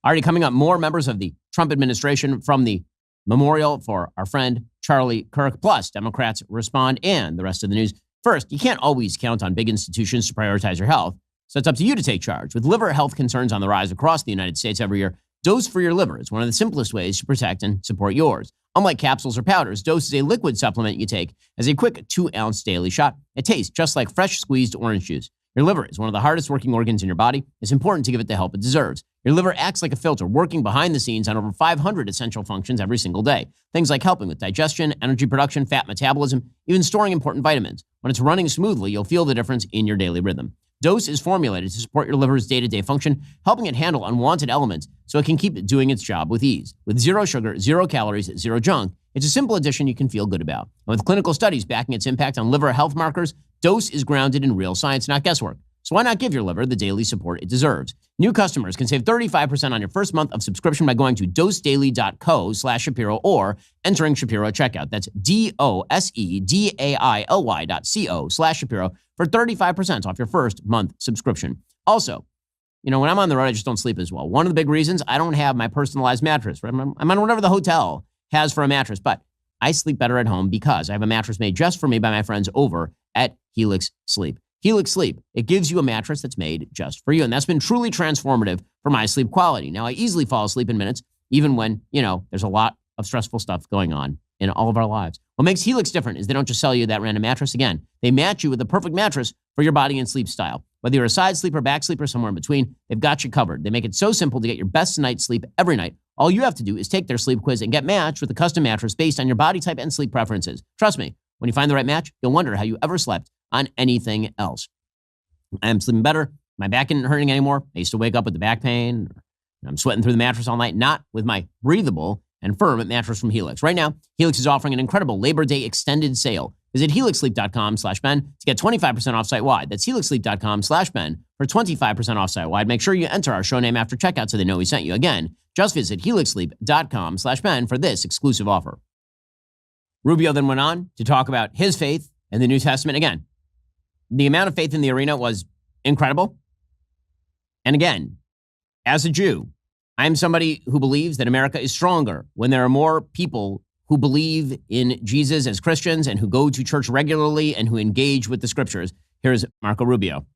Already coming up, more members of the Trump administration from the memorial for our friend Charlie Kirk, plus Democrats respond, and the rest of the news. First, you can't always count on big institutions to prioritize your health, so it's up to you to take charge. With liver health concerns on the rise across the United States every year, Dose for Your Liver is one of the simplest ways to protect and support yours. Unlike capsules or powders, Dose is a liquid supplement you take as a quick 2-ounce daily shot. It tastes just like fresh squeezed orange juice. Your liver is one of the hardest working organs in your body. It's important to give it the help it deserves. Your liver acts like a filter, working behind the scenes on over 500 essential functions every single day. Things like helping with digestion, energy production, fat metabolism, even storing important vitamins. When it's running smoothly, you'll feel the difference in your daily rhythm. Dose is formulated to support your liver's day-to-day function, helping it handle unwanted elements so it can keep doing its job with ease. With 0 sugar, 0 calories, 0 junk, it's a simple addition you can feel good about. And with clinical studies backing its impact on liver health markers, Dose is grounded in real science, not guesswork. So why not give your liver the daily support it deserves? New customers can save 35% on your first month of subscription by going to dosedaily.co/Shapiro or entering Shapiro at checkout. That's dosedaily.co/Shapiro for 35% off your first month subscription. Also, you know, when I'm on the road, I just don't sleep as well. One of the big reasons, I don't have my personalized mattress. I'm on whatever the hotel has for a mattress, but I sleep better at home because I have a mattress made just for me by my friends over at Helix Sleep. Helix Sleep, it gives you a mattress that's made just for you. And that's been truly transformative for my sleep quality. Now, I easily fall asleep in minutes, even when, you know, there's a lot of stressful stuff going on in all of our lives. What makes Helix different is they don't just sell you that random mattress. Again, they match you with the perfect mattress for your body and sleep style. Whether you're a side sleeper, back sleeper, somewhere in between, they've got you covered. They make it so simple to get your best night's sleep every night. All you have to do is take their sleep quiz and get matched with a custom mattress based on your body type and sleep preferences. Trust me, when you find the right match, you'll wonder how you ever slept on anything else. I'm sleeping better. My back isn't hurting anymore. I used to wake up with the back pain. I'm sweating through the mattress all night, not with my breathable and firm mattress from Helix. Right now, Helix is offering an incredible Labor Day extended sale. Visit helixsleep.com/Ben to get 25% off site-wide. That's helixsleep.com/Ben for 25% off site-wide. Make sure you enter our show name after checkout so they know we sent you. Again, just visit helixsleep.com/Ben for this exclusive offer. Rubio then went on to talk about his faith in the New Testament. Again, the amount of faith in the arena was incredible. And again, as a Jew, I'm somebody who believes that America is stronger when there are more people who believe in Jesus as Christians and who go to church regularly and who engage with the scriptures. Here's Marco Rubio.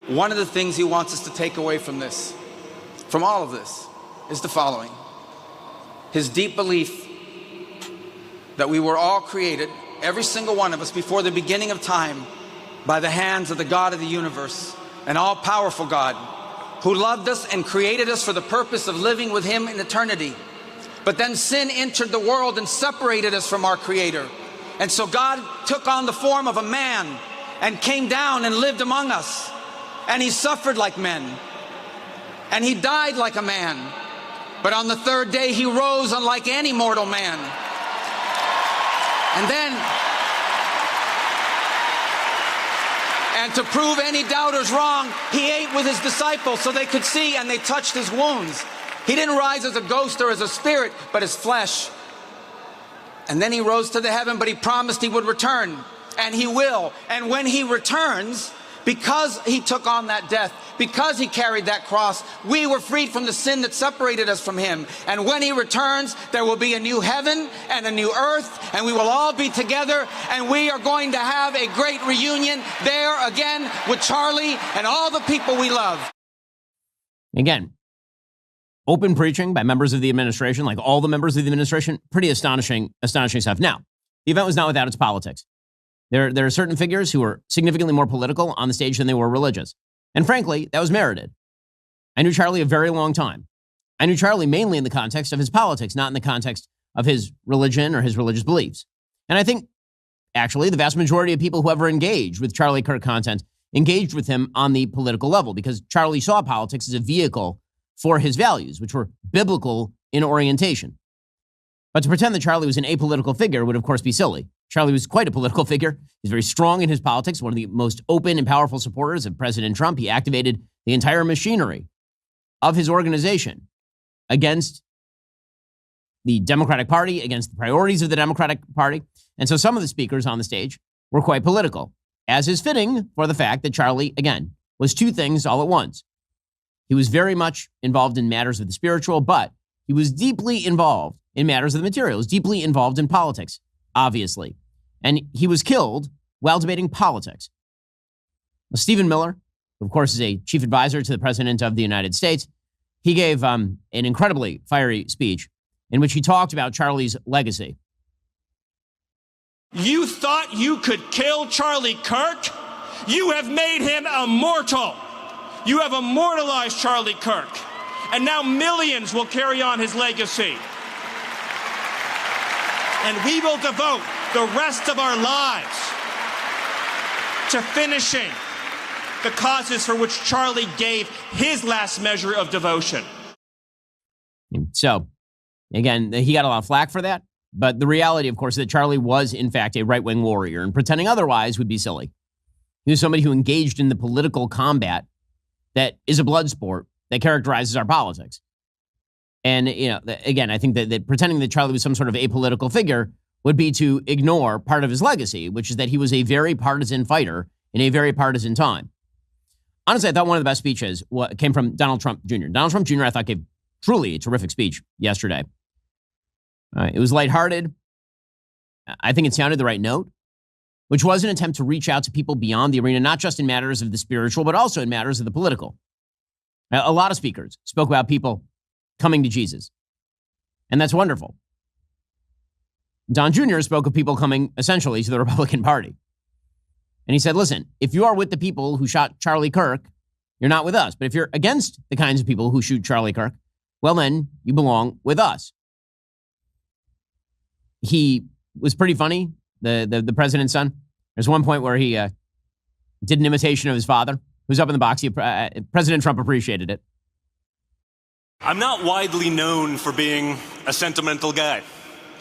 One of the things he wants us to take away from this, from all of this, is the following. His deep belief that we were all created, every single one of us, before the beginning of time, by the hands of the God of the universe, an all-powerful God, who loved us and created us for the purpose of living with him in eternity. But then sin entered the world and separated us from our Creator. And so God took on the form of a man and came down and lived among us. And he suffered like men. And he died like a man. But on the third day, he rose unlike any mortal man. And to prove any doubters wrong, he ate with his disciples so they could see, and they touched his wounds. He didn't rise as a ghost or as a spirit, but as flesh. And then he rose to the heaven, but he promised he would return, and he will. And when he returns, because he took on that death, because he carried that cross, we were freed from the sin that separated us from him. And when he returns, there will be a new heaven and a new earth, and we will all be together, and we are going to have a great reunion there again with Charlie and all the people we love. Again, open preaching by members of the administration, like all the members of the administration, pretty astonishing stuff. Now, the event was not without its politics. There are certain figures who were significantly more political on the stage than they were religious. And frankly, that was merited. I knew Charlie a very long time. I knew Charlie mainly in the context of his politics, not in the context of his religion or his religious beliefs. And I think, actually, the vast majority of people who ever engaged with Charlie Kirk content engaged with him on the political level, because Charlie saw politics as a vehicle for his values, which were biblical in orientation. But to pretend that Charlie was an apolitical figure would, of course, be silly. Charlie was quite a political figure. He's very strong in his politics, one of the most open and powerful supporters of President Trump. He activated the entire machinery of his organization against the Democratic Party, against the priorities of the Democratic Party. And so some of the speakers on the stage were quite political, as is fitting for the fact that Charlie, again, was two things all at once. He was very much involved in matters of the spiritual, but he was deeply involved in matters of the material. He was deeply involved in politics, obviously. And he was killed while debating politics. Well, Stephen Miller, who of course is a chief advisor to the President of the United States, he gave an incredibly fiery speech in which he talked about Charlie's legacy. You thought you could kill Charlie Kirk? You have made him immortal. You have immortalized Charlie Kirk. And now millions will carry on his legacy. And we will devote the rest of our lives to finishing the causes for which Charlie gave his last measure of devotion. So, again, he got a lot of flack for that. But the reality, of course, is that Charlie was, in fact, a right-wing warrior, and pretending otherwise would be silly. He was somebody who engaged in the political combat that is a blood sport that characterizes our politics. And, again, I think that pretending that Charlie was some sort of apolitical figure would be to ignore part of his legacy, which is that he was a very partisan fighter in a very partisan time. Honestly, I thought one of the best speeches came from Donald Trump Jr. Donald Trump Jr., I thought, gave truly a terrific speech yesterday. It was lighthearted. I think it sounded the right note, which was an attempt to reach out to people beyond the arena, not just in matters of the spiritual, but also in matters of the political. A lot of speakers spoke about people coming to Jesus, and that's wonderful. Don Jr. spoke of people coming essentially to the Republican Party. And he said, listen, if you are with the people who shot Charlie Kirk, you're not with us. But if you're against the kinds of people who shoot Charlie Kirk, well, then you belong with us. He was pretty funny, the president's son. There's one point where he did an imitation of his father, who's up in the box. President Trump appreciated it. I'm not widely known for being a sentimental guy.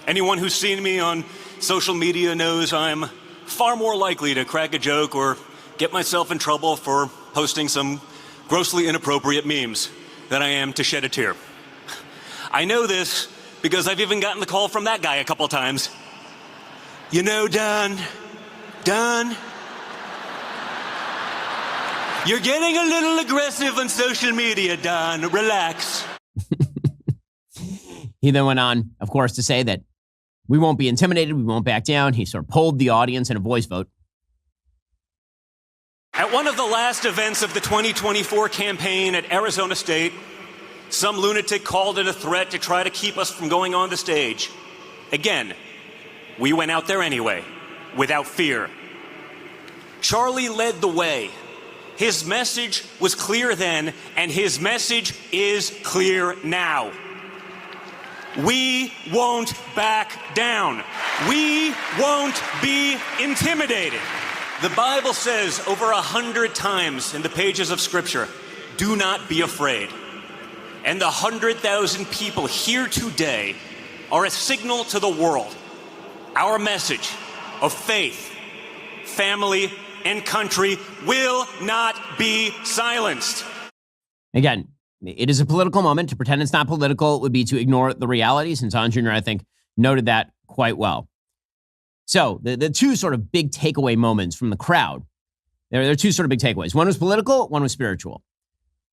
Anyone who's seen me on social media knows I'm far more likely to crack a joke or get myself in trouble for posting some grossly inappropriate memes than I am to shed a tear. I know this because I've even gotten the call from that guy a couple times. You know, Don, you're getting a little aggressive on social media, Don. Relax. He then went on, of course, to say that we won't be intimidated. We won't back down. He sort of polled the audience in a voice vote. At one of the last events of the 2024 campaign at Arizona State, some lunatic called it a threat to try to keep us from going on the stage. Again, we went out there anyway, without fear. Charlie led the way. His message was clear then, and his message is clear now. We won't back down. We won't be intimidated. The Bible says over 100 times in the pages of Scripture, do not be afraid. And the 100,000 people here today are a signal to the world. Our message of faith, family, and country will not be silenced. Again, it is a political moment. To pretend it's not political would be to ignore the reality, since Don Jr., I think, noted that quite well. So the two sort of big takeaway moments from the crowd, there are two sort of big takeaways. One was political, one was spiritual.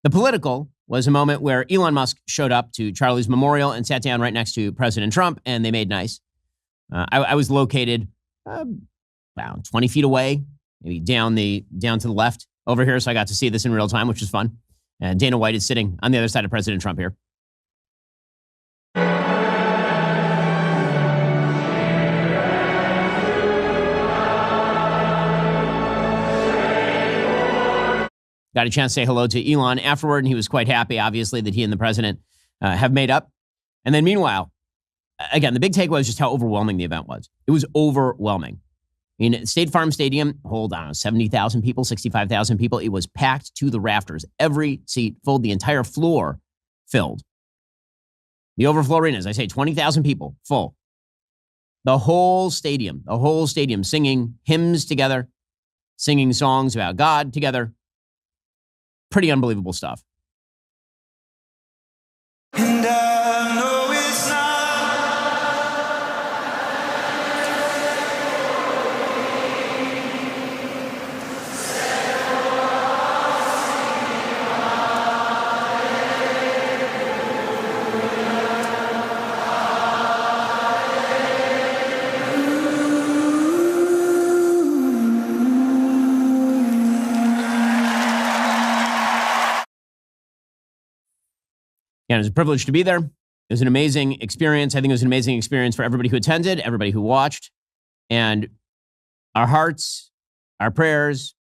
The political was a moment where Elon Musk showed up to Charlie's memorial and sat down right next to President Trump, and they made nice. I was located about 20 feet away, maybe down to the left over here, so I got to see this in real time, which was fun. And Dana White is sitting on the other side of President Trump here. Got a chance to say hello to Elon afterward, and he was quite happy, obviously, that he and the president have made up. And then meanwhile, again, the big takeaway was just how overwhelming the event was. It was overwhelming. In State Farm Stadium, hold on, 70,000 people, 65,000 people. It was packed to the rafters. Every seat filled, the entire floor filled. The overflow arena, as I say, 20,000 people full. The whole stadium singing hymns together, singing songs about God together. Pretty unbelievable stuff. And I know it's not. Yeah, it was a privilege to be there. It was an amazing experience. I think it was an amazing experience for everybody who attended, everybody who watched. And our hearts, our prayers,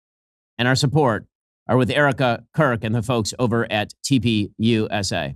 and our support are with Erica, Kirk, and the folks over at TPUSA.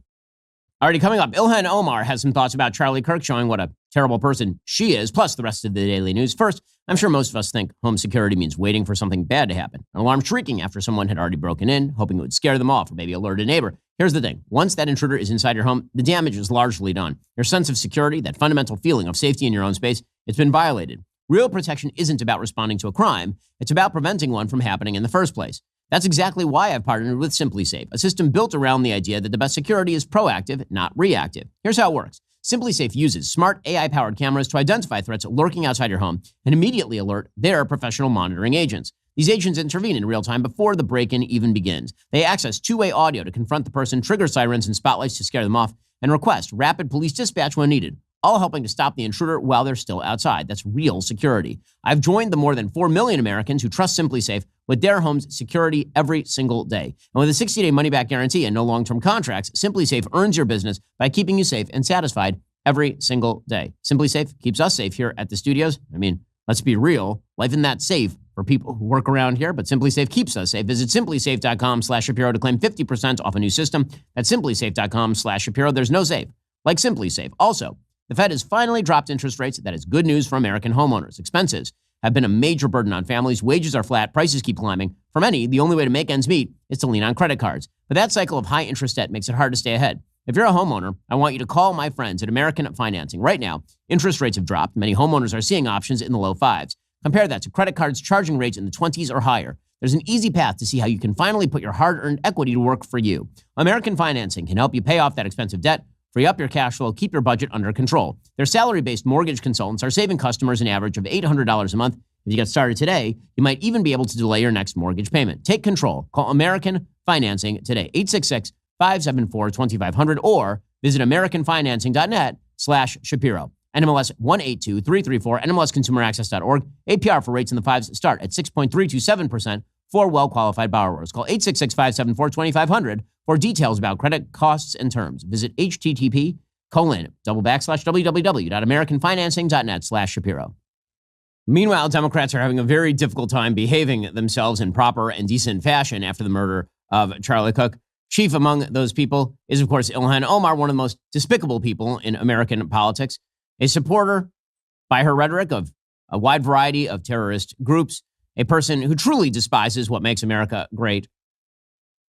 Already coming up, Ilhan Omar has some thoughts about Charlie Kirk, showing what a terrible person she is, plus the rest of the daily news. First, I'm sure most of us think home security means waiting for something bad to happen. An alarm shrieking after someone had already broken in, hoping it would scare them off or maybe alert a neighbor. Here's the thing. Once that intruder is inside your home, the damage is largely done. Your sense of security, that fundamental feeling of safety in your own space, it's been violated. Real protection isn't about responding to a crime. It's about preventing one from happening in the first place. That's exactly why I've partnered with SimpliSafe, a system built around the idea that the best security is proactive, not reactive. Here's how it works. SimpliSafe uses smart AI-powered cameras to identify threats lurking outside your home and immediately alert their professional monitoring agents. These agents intervene in real time before the break-in even begins. They access two-way audio to confront the person, trigger sirens and spotlights to scare them off, and request rapid police dispatch when needed, all helping to stop the intruder while they're still outside. That's real security. I've joined the more than 4 million Americans who trust SimpliSafe with their home's security every single day. And with a 60-day money-back guarantee and no long-term contracts, SimpliSafe earns your business by keeping you safe and satisfied every single day. SimpliSafe keeps us safe here at the studios. I mean, let's be real. Life isn't that safe for people who work around here, but SimpliSafe keeps us safe. Visit simplysafe.com/Shapiro to claim 50% off a new system. That's simplysafe.com/Shapiro. There's no safe like SimpliSafe. Also, the Fed has finally dropped interest rates. That is good news for American homeowners. Expenses have been a major burden on families. Wages are flat. Prices keep climbing. For many, the only way to make ends meet is to lean on credit cards. But that cycle of high interest debt makes it hard to stay ahead. If you're a homeowner, I want you to call my friends at American Financing. Right now, interest rates have dropped. Many homeowners are seeing options in the low fives. Compare that to credit cards charging rates in the 20s or higher. There's an easy path to see how you can finally put your hard-earned equity to work for you. American Financing can help you pay off that expensive debt, free up your cash flow, keep your budget under control. Their salary-based mortgage consultants are saving customers an average of $800 a month. If you get started today, you might even be able to delay your next mortgage payment. Take control. Call American Financing today, 866-574-2500, or visit AmericanFinancing.net NMLS/Shapiro. NMLS 182334, NMLSconsumeraccess.org. APR for rates in the fives start at 6.327% for well-qualified borrowers. Call 866-574-2500 for details about credit costs and terms. Visit http://www.americanfinancing.net/Shapiro. Meanwhile, Democrats are having a very difficult time behaving themselves in proper and decent fashion after the murder of Charlie Kirk. Chief among those people is, of course, Ilhan Omar, one of the most despicable people in American politics, a supporter by her rhetoric of a wide variety of terrorist groups, a person who truly despises what makes America great,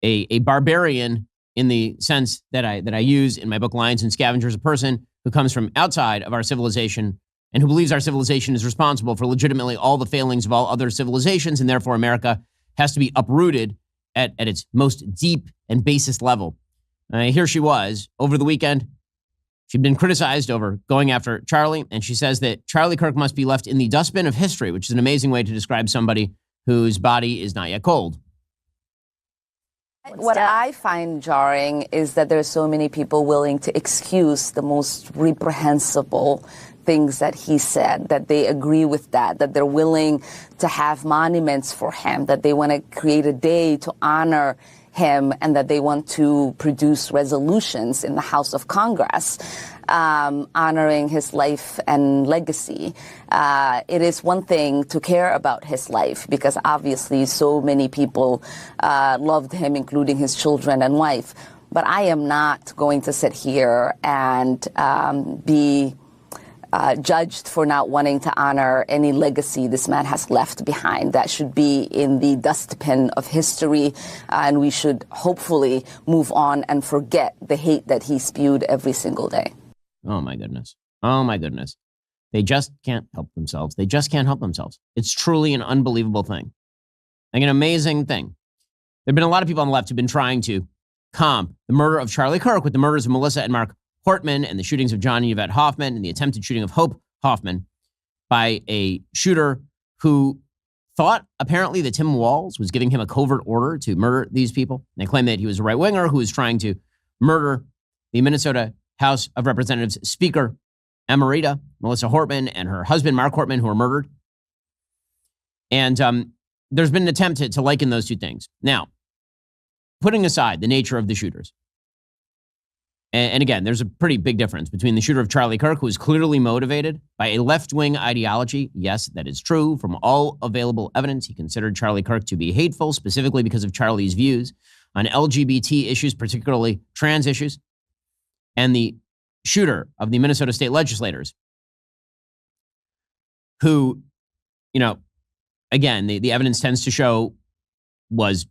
a barbarian in the sense that I use in my book Lions and Scavengers, a person who comes from outside of our civilization and who believes our civilization is responsible for legitimately all the failings of all other civilizations, and therefore America has to be uprooted at its most deep and basest level. Here she was over the weekend. She'd been criticized over going after Charlie, and she says that Charlie Kirk must be left in the dustbin of history, which is an amazing way to describe somebody whose body is not yet cold. What I find jarring is that there are so many people willing to excuse the most reprehensible things that he said, that they agree with that they're willing to have monuments for him, that they want to create a day to honor him, and that they want to produce resolutions in the House of Congress honoring his life and legacy. It is one thing to care about his life, because obviously so many people loved him, including his children and wife. But I am not going to sit here and be judged for not wanting to honor any legacy this man has left behind. That should be in the dustbin of history, and we should hopefully move on and forget the hate that he spewed every single day. Oh, my goodness. Oh, my goodness. They just can't help themselves. They just can't help themselves. It's truly an unbelievable thing. Like an amazing thing. There have been a lot of people on the left who've been trying to comp the murder of Charlie Kirk with the murders of Melissa and Mark Hortman and the shootings of John and Yvette Hoffman and the attempted shooting of Hope Hoffman by a shooter who thought apparently that Tim Walz was giving him a covert order to murder these people. And they claim that he was a right-winger who was trying to murder the Minnesota House of Representatives Speaker Emerita Melissa Hortman and her husband Mark Hortman, who were murdered. And there's been an attempt to liken those two things. Now, putting aside the nature of the shooters, and again, there's a pretty big difference between the shooter of Charlie Kirk, who is clearly motivated by a left-wing ideology. Yes, that is true. From all available evidence, he considered Charlie Kirk to be hateful, specifically because of Charlie's views on LGBT issues, particularly trans issues. And the shooter of the Minnesota state legislators, who, again, the evidence tends to show was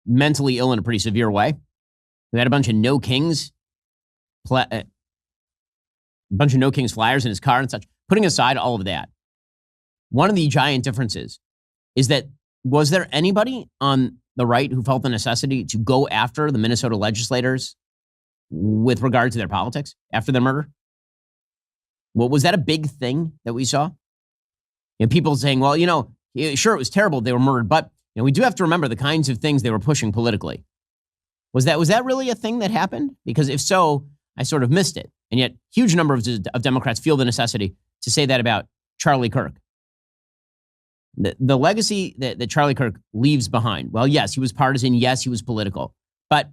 mentally ill in a pretty severe way. We had a bunch of No Kings flyers in his car and such. Putting aside all of that, one of the giant differences is that was there anybody on the right who felt the necessity to go after the Minnesota legislators with regard to their politics after their murder? Well, was that a big thing that we saw? People saying, well, sure, it was terrible they were murdered, but we do have to remember the kinds of things they were pushing politically. Was that really a thing that happened? Because if so, I sort of missed it. And yet, huge number of Democrats feel the necessity to say that about Charlie Kirk. The legacy that Charlie Kirk leaves behind, well, yes, he was partisan. Yes, he was political. But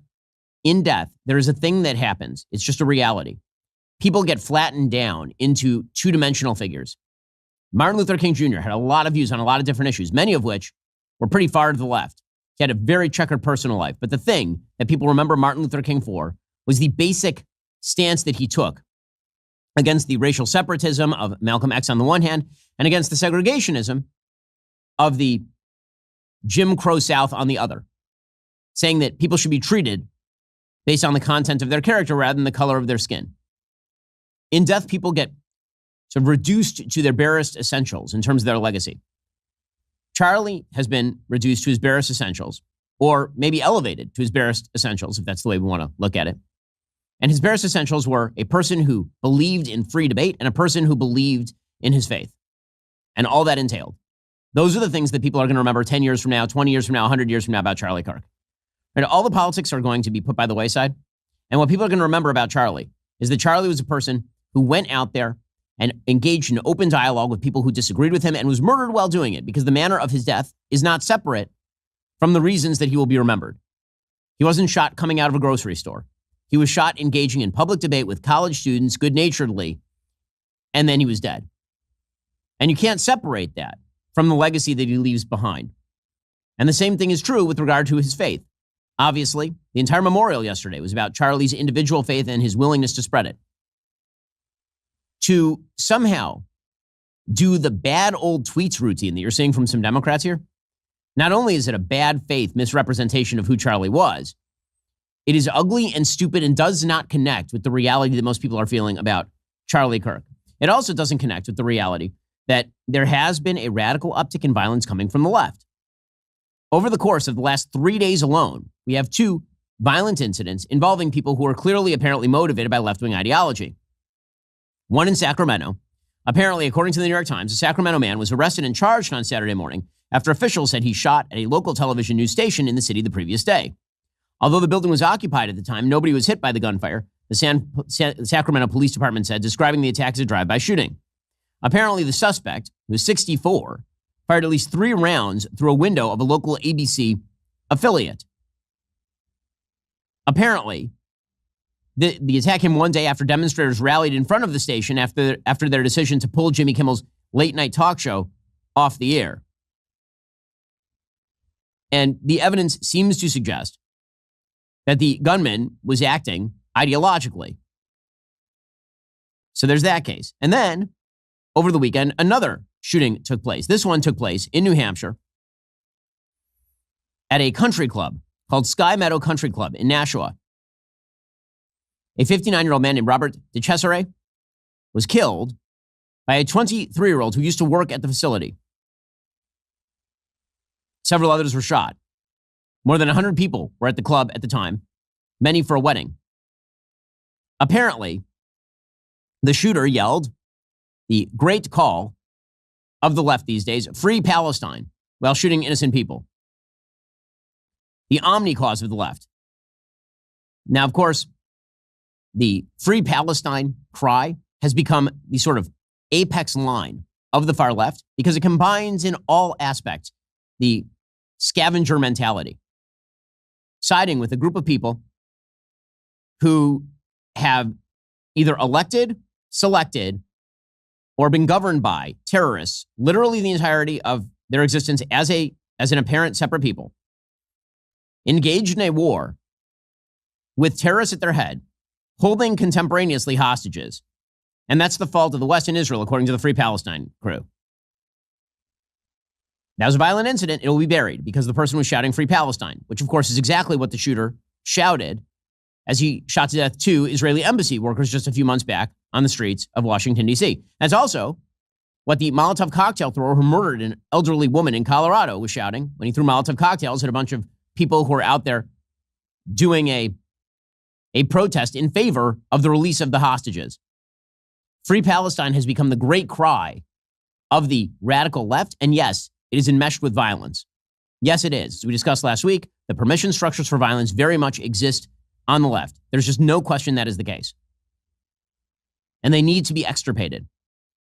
in death, there is a thing that happens. It's just a reality. People get flattened down into two-dimensional figures. Martin Luther King Jr. had a lot of views on a lot of different issues, many of which were pretty far to the left. He had a very checkered personal life. But the thing that people remember Martin Luther King for was the basic stance that he took against the racial separatism of Malcolm X on the one hand and against the segregationism of the Jim Crow South on the other, saying that people should be treated based on the content of their character rather than the color of their skin. In death, people get sort of reduced to their barest essentials in terms of their legacy. Charlie has been reduced to his barest essentials, or maybe elevated to his barest essentials, if that's the way we want to look at it. And his barest essentials were a person who believed in free debate and a person who believed in his faith and all that entailed. Those are the things that people are going to remember 10 years from now, 20 years from now, 100 years from now about Charlie Kirk. Right? All the politics are going to be put by the wayside. And what people are going to remember about Charlie is that Charlie was a person who went out there and engaged in open dialogue with people who disagreed with him and was murdered while doing it because the manner of his death is not separate from the reasons that he will be remembered. He wasn't shot coming out of a grocery store. He was shot engaging in public debate with college students good-naturedly, and then he was dead. And you can't separate that from the legacy that he leaves behind. And the same thing is true with regard to his faith. Obviously, the entire memorial yesterday was about Charlie's individual faith and his willingness to spread it. To somehow do the bad old tweets routine that you're seeing from some Democrats here, not only is it a bad faith misrepresentation of who Charlie was, it is ugly and stupid and does not connect with the reality that most people are feeling about Charlie Kirk. It also doesn't connect with the reality that there has been a radical uptick in violence coming from the left. Over the course of the last 3 days alone, we have 2 violent incidents involving people who are clearly apparently motivated by left-wing ideology. One in Sacramento. Apparently, according to the New York Times, a Sacramento man was arrested and charged on Saturday morning after officials said he shot at a local television news station in the city the previous day. Although the building was occupied at the time, nobody was hit by the gunfire, the Sacramento Police Department said, describing the attack as a drive-by shooting. Apparently, the suspect, who was 64, fired at least 3 rounds through a window of a local ABC affiliate. Apparently, the attack came one day after demonstrators rallied in front of the station after their decision to pull Jimmy Kimmel's late-night talk show off the air. And the evidence seems to suggest that the gunman was acting ideologically. So there's that case. And then, over the weekend, another shooting took place. This one took place in New Hampshire at a country club called Sky Meadow Country Club in Nashua. A 59-year-old man named Robert DeCesare was killed by a 23-year-old who used to work at the facility. Several others were shot. More than 100 people were at the club at the time, many for a wedding. Apparently, the shooter yelled the great call of the left these days, free Palestine, while shooting innocent people. The omni cause of the left. Now, of course, the free Palestine cry has become the sort of apex line of the far left because it combines in all aspects the scavenger mentality, siding with a group of people who have either elected, selected, or been governed by terrorists literally the entirety of their existence as an apparent separate people, engaged in a war with terrorists at their head, holding contemporaneously hostages. And that's the fault of the West and Israel, according to the Free Palestine crew. That was a violent incident. It will be buried because the person was shouting Free Palestine, which of course is exactly what the shooter shouted as he shot to death 2 Israeli embassy workers just a few months back on the streets of Washington, D.C. That's also what the Molotov cocktail thrower who murdered an elderly woman in Colorado was shouting when he threw Molotov cocktails at a bunch of people who were out there doing a protest in favor of the release of the hostages. Free Palestine has become the great cry of the radical left, and yes, it is enmeshed with violence. Yes, it is. As we discussed last week, the permission structures for violence very much exist on the left. There's just no question that is the case. And they need to be extirpated.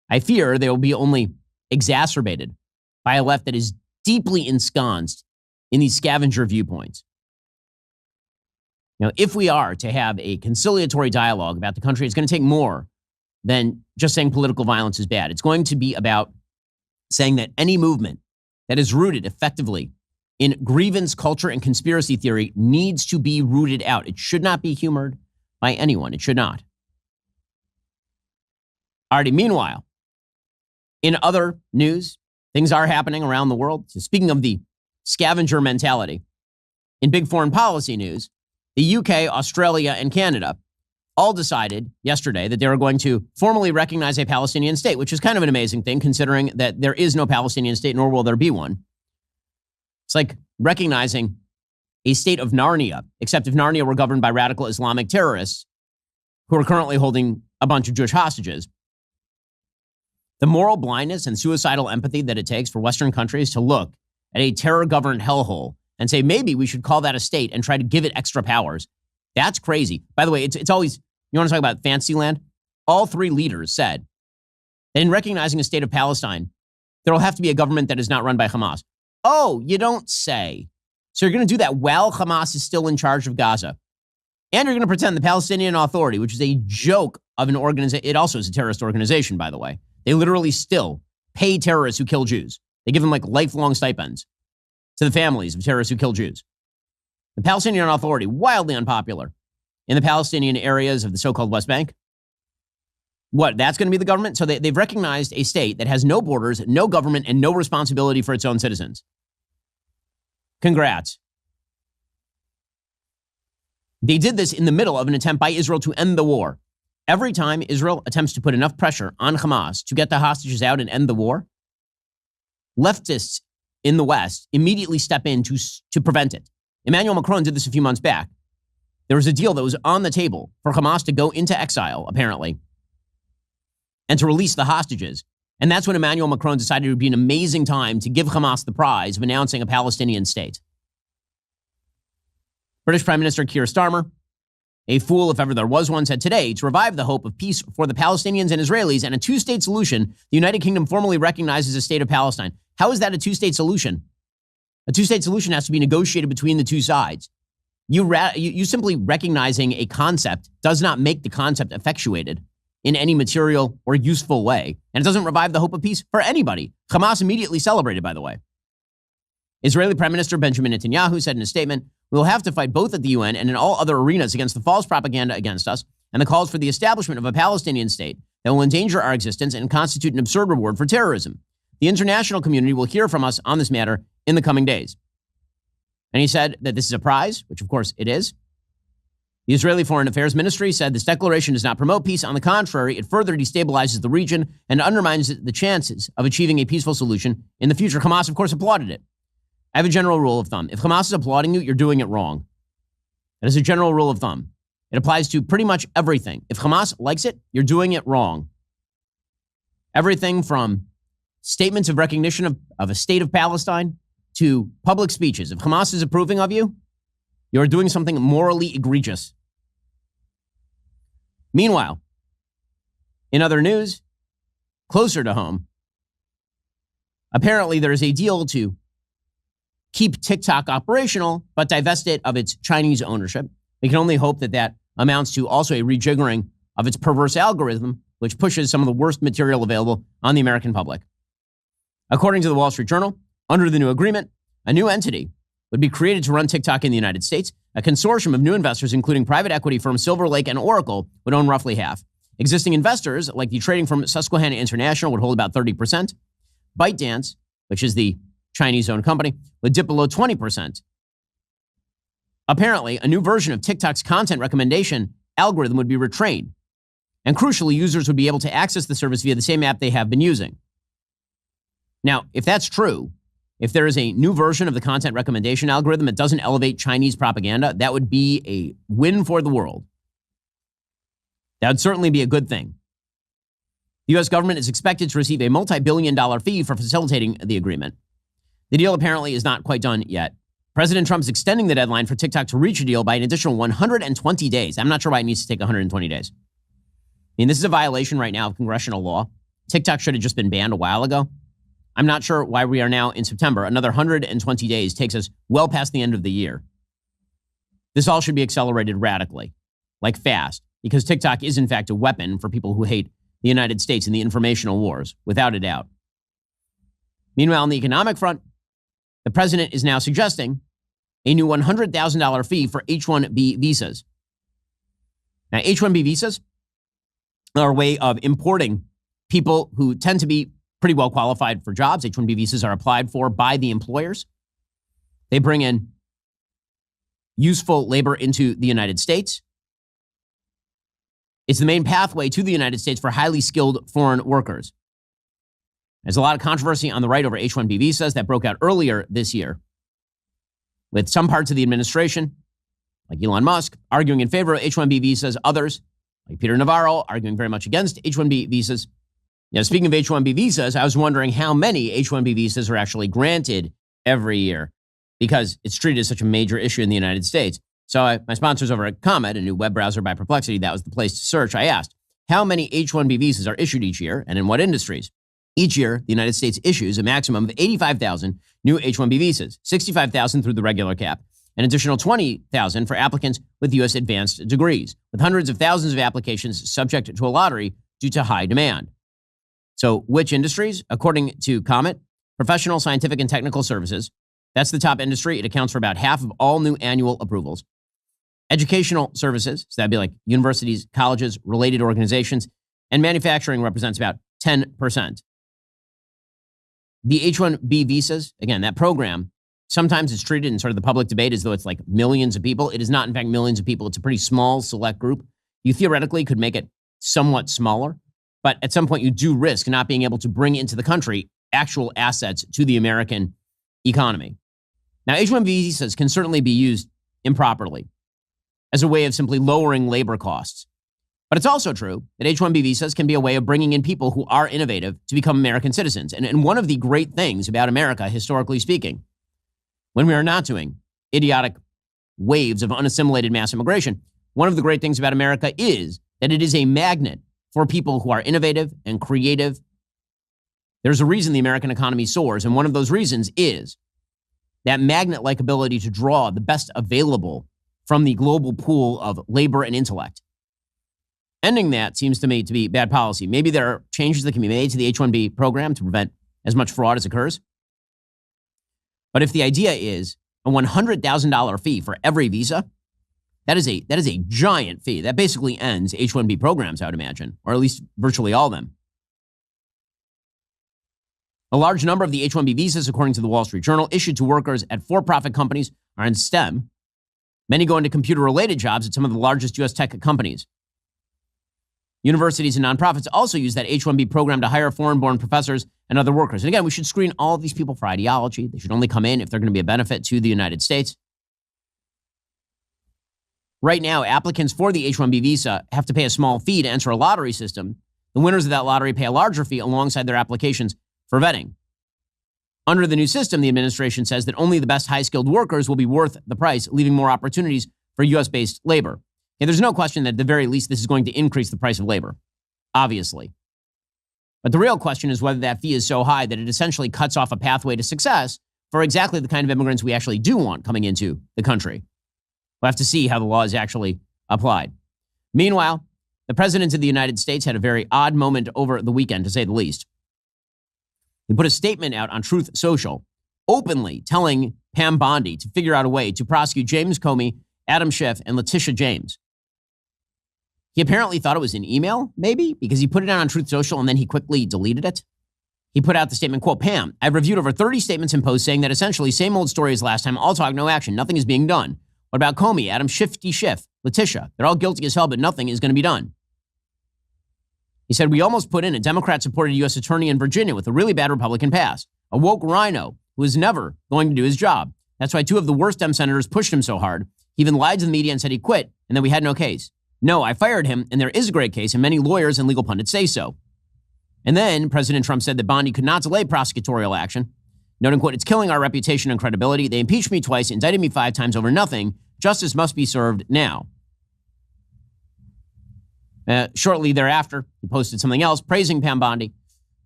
I fear they will be only exacerbated by a left that is deeply ensconced in these scavenger viewpoints. You know, if we are to have a conciliatory dialogue about the country, it's going to take more than just saying political violence is bad. It's going to be about saying that any movement that is rooted effectively in grievance culture and conspiracy theory needs to be rooted out. It should not be humored by anyone. It should not. Alrighty, meanwhile, in other news, things are happening around the world. So speaking of the scavenger mentality, in big foreign policy news, the UK, Australia, and Canada all decided yesterday that they were going to formally recognize a Palestinian state, which is kind of an amazing thing considering that there is no Palestinian state, nor will there be one. It's like recognizing a state of Narnia, except if Narnia were governed by radical Islamic terrorists who are currently holding a bunch of Jewish hostages. The moral blindness and suicidal empathy that it takes for Western countries to look at a terror-governed hellhole and say, maybe we should call that a state and try to give it extra powers. That's crazy. By the way, it's always, you want to talk about Fantasyland? all three leaders said that in recognizing a state of Palestine, there will have to be a government that is not run by Hamas. Oh, you don't say. So you're going to do that while Hamas is still in charge of Gaza. And you're going to pretend the Palestinian Authority, which is a joke of an organization, it also is a terrorist organization, by the way. They literally still pay terrorists who kill Jews. They give them like lifelong stipends to the families of terrorists who kill Jews. The Palestinian Authority, wildly unpopular in the Palestinian areas of the so-called West Bank. What, that's going to be the government? So they've recognized a state that has no borders, no government, and no responsibility for its own citizens. Congrats. They did this in the middle of an attempt by Israel to end the war. Every time Israel attempts to put enough pressure on Hamas to get the hostages out and end the war, leftists in the West immediately step in to prevent it. Emmanuel Macron did this a few months back. There was a deal that was on the table for Hamas to go into exile, apparently, and to release the hostages. And that's when Emmanuel Macron decided it would be an amazing time to give Hamas the prize of announcing a Palestinian state. British Prime Minister Keir Starmer, a fool if ever there was one, said today to revive the hope of peace for the Palestinians and Israelis and a two-state solution, the United Kingdom formally recognizes a state of Palestine. How is that a two-state solution? A two-state solution has to be negotiated between the two sides. You simply recognizing a concept does not make the concept effectuated in any material or useful way. And it doesn't revive the hope of peace for anybody. Hamas immediately celebrated, by the way. Israeli Prime Minister Benjamin Netanyahu said in a statement, "We will have to fight both at the UN and in all other arenas against the false propaganda against us and the calls for the establishment of a Palestinian state that will endanger our existence and constitute an absurd reward for terrorism. The international community will hear from us on this matter in the coming days." And he said that this is a prize, which of course it is. The Israeli Foreign Affairs Ministry said this declaration does not promote peace. On the contrary, it further destabilizes the region and undermines the chances of achieving a peaceful solution in the future. Hamas, of course, applauded it. I have a general rule of thumb. If Hamas is applauding you, you're doing it wrong. That is a general rule of thumb. It applies to pretty much everything. If Hamas likes it, you're doing it wrong. Everything from statements of recognition of a state of Palestine to public speeches. If Hamas is approving of you, you're doing something morally egregious. Meanwhile, in other news, closer to home, apparently there is a deal to keep TikTok operational, but divest it of its Chinese ownership. We can only hope that that amounts to also a rejiggering of its perverse algorithm, which pushes some of the worst material available on the American public. According to the Wall Street Journal, under the new agreement, a new entity would be created to run TikTok in the United States. A consortium of new investors, including private equity firms Silver Lake and Oracle, would own roughly half. Existing investors, like the trading firm Susquehanna International, would hold about 30%. ByteDance, which is the Chinese-owned company, would dip below 20%. Apparently, a new version of TikTok's content recommendation algorithm would be retrained. And crucially, users would be able to access the service via the same app they have been using. Now, if that's true, if there is a new version of the content recommendation algorithm that doesn't elevate Chinese propaganda, that would be a win for the world. That would certainly be a good thing. The U.S. government is expected to receive a multi-billion-dollar fee for facilitating the agreement. The deal apparently is not quite done yet. President Trump is extending the deadline for TikTok to reach a deal by an additional 120 days. I'm not sure why it needs to take 120 days. I mean, this is a violation right now of congressional law. TikTok should have just been banned a while ago. I'm not sure why we are now in September. Another 120 days takes us well past the end of the year. This all should be accelerated radically, like fast, because TikTok is in fact a weapon for people who hate the United States in the informational wars, without a doubt. Meanwhile, on the economic front, the president is now suggesting a new $100,000 fee for H-1B visas. Now, H-1B visas are a way of importing people who tend to be pretty well qualified for jobs. H-1B visas are applied for by the employers. They bring in useful labor into the United States. It's the main pathway to the United States for highly skilled foreign workers. There's a lot of controversy on the right over H-1B visas that broke out earlier this year, with some parts of the administration, like Elon Musk, arguing in favor of H-1B visas, others, like Peter Navarro, arguing very much against H-1B visas. Now, speaking of H-1B visas, I was wondering how many H-1B visas are actually granted every year, because it's treated as such a major issue in the United States. So my sponsors over at Comet, a new web browser by Perplexity, that was the place to search. I asked, how many H-1B visas are issued each year and in what industries. Each year, the United States issues a maximum of 85,000 new H-1B visas, 65,000 through the regular cap, an additional 20,000 for applicants with U.S. advanced degrees, with hundreds of thousands of applications subject to a lottery due to high demand. So which industries? According to Comet, professional, scientific, and technical services. That's the top industry. It accounts for about half of all new annual approvals. Educational services, so that'd be like universities, colleges, related organizations, and manufacturing represents about 10%. The H-1B visas, again, that program, sometimes it's treated in sort of the public debate as though it's like millions of people. It is not, in fact, millions of people. It's a pretty small, select group. You theoretically could make it somewhat smaller, but at some point you do risk not being able to bring into the country actual assets to the American economy. Now, H-1B visas can certainly be used improperly as a way of simply lowering labor costs. But it's also true that H-1B visas can be a way of bringing in people who are innovative to become American citizens. And one of the great things about America, historically speaking, when we are not doing idiotic waves of unassimilated mass immigration, one of the great things about America is that it is a magnet for people who are innovative and creative. There's a reason the American economy soars, and one of those reasons is that magnet-like ability to draw the best available from the global pool of labor and intellect. Ending that seems to me to be bad policy. Maybe there are changes that can be made to the H-1B program to prevent as much fraud as occurs. But if the idea is a $100,000 fee for every visa, that is a giant fee. That basically ends H-1B programs, I would imagine, or at least virtually all of them. A large number of the H-1B visas, according to the Wall Street Journal, issued to workers at for-profit companies are in STEM. Many go into computer-related jobs at some of the largest U.S. tech companies. Universities and nonprofits also use that H-1B program to hire foreign-born professors and other workers. And again, we should screen all of these people for ideology. They should only come in if they're going to be a benefit to the United States. Right now, applicants for the H-1B visa have to pay a small fee to enter a lottery system. The winners of that lottery pay a larger fee alongside their applications for vetting. Under the new system, the administration says that only the best high-skilled workers will be worth the price, leaving more opportunities for U.S.-based labor. And there's no question that at the very least this is going to increase the price of labor, obviously. But the real question is whether that fee is so high that it essentially cuts off a pathway to success for exactly the kind of immigrants we actually do want coming into the country. We'll have to see how the law is actually applied. Meanwhile, the president of the United States had a very odd moment over the weekend, to say the least. He put a statement out on Truth Social, openly telling Pam Bondi to figure out a way to prosecute James Comey, Adam Schiff, and Letitia James. He apparently thought it was an email, maybe, because he put it out on Truth Social and then he quickly deleted it. He put out the statement, quote, Pam, I've reviewed over 30 statements and posts saying that essentially same old story as last time, all talk, no action, nothing is being done. What about Comey, Adam Shifty Schiff, Letitia? They're all guilty as hell, but nothing is going to be done. He said, we almost put in a Democrat-supported U.S. attorney in Virginia with a really bad Republican past, a woke rhino who is never going to do his job. That's why two of the worst Dem senators pushed him so hard. He even lied to the media and said he quit and that we had no case. No, I fired him, and there is a great case, and many lawyers and legal pundits say so. And then President Trump said that Bondi could not delay prosecutorial action, noting, quote, it's killing our reputation and credibility. They impeached me twice, indicted me 5 times over nothing. Justice must be served now. Shortly thereafter, he posted something else praising Pam Bondi.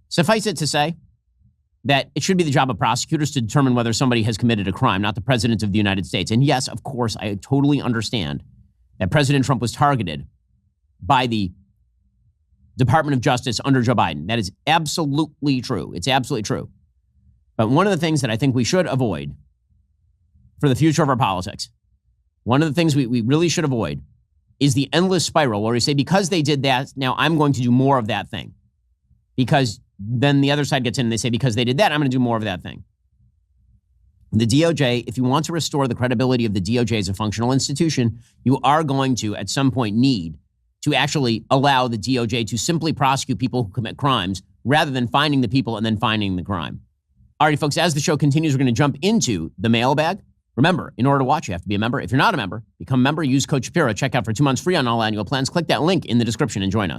Suffice it to say that it should be the job of prosecutors to determine whether somebody has committed a crime, not the president of the United States. And yes, of course, I totally understand that President Trump was targeted by the Department of Justice under Joe Biden. That is absolutely true. It's absolutely true. But one of the things that I think we should avoid for the future of our politics, one of the things we really should avoid is the endless spiral where we say, because they did that, now I'm going to do more of that thing. Because then the other side gets in and they say, because they did that, I'm going to do more of that thing. The DOJ, if you want to restore the credibility of the DOJ as a functional institution, you are going to, at some point, need to actually allow the DOJ to simply prosecute people who commit crimes rather than finding the people and then finding the crime. All right, folks, as the show continues, we're going to jump into the mailbag. Remember, in order to watch, you have to be a member. If you're not a member, become a member. Use code Shapiro. Check out for 2 months free on all annual plans. Click that link in the description and join us.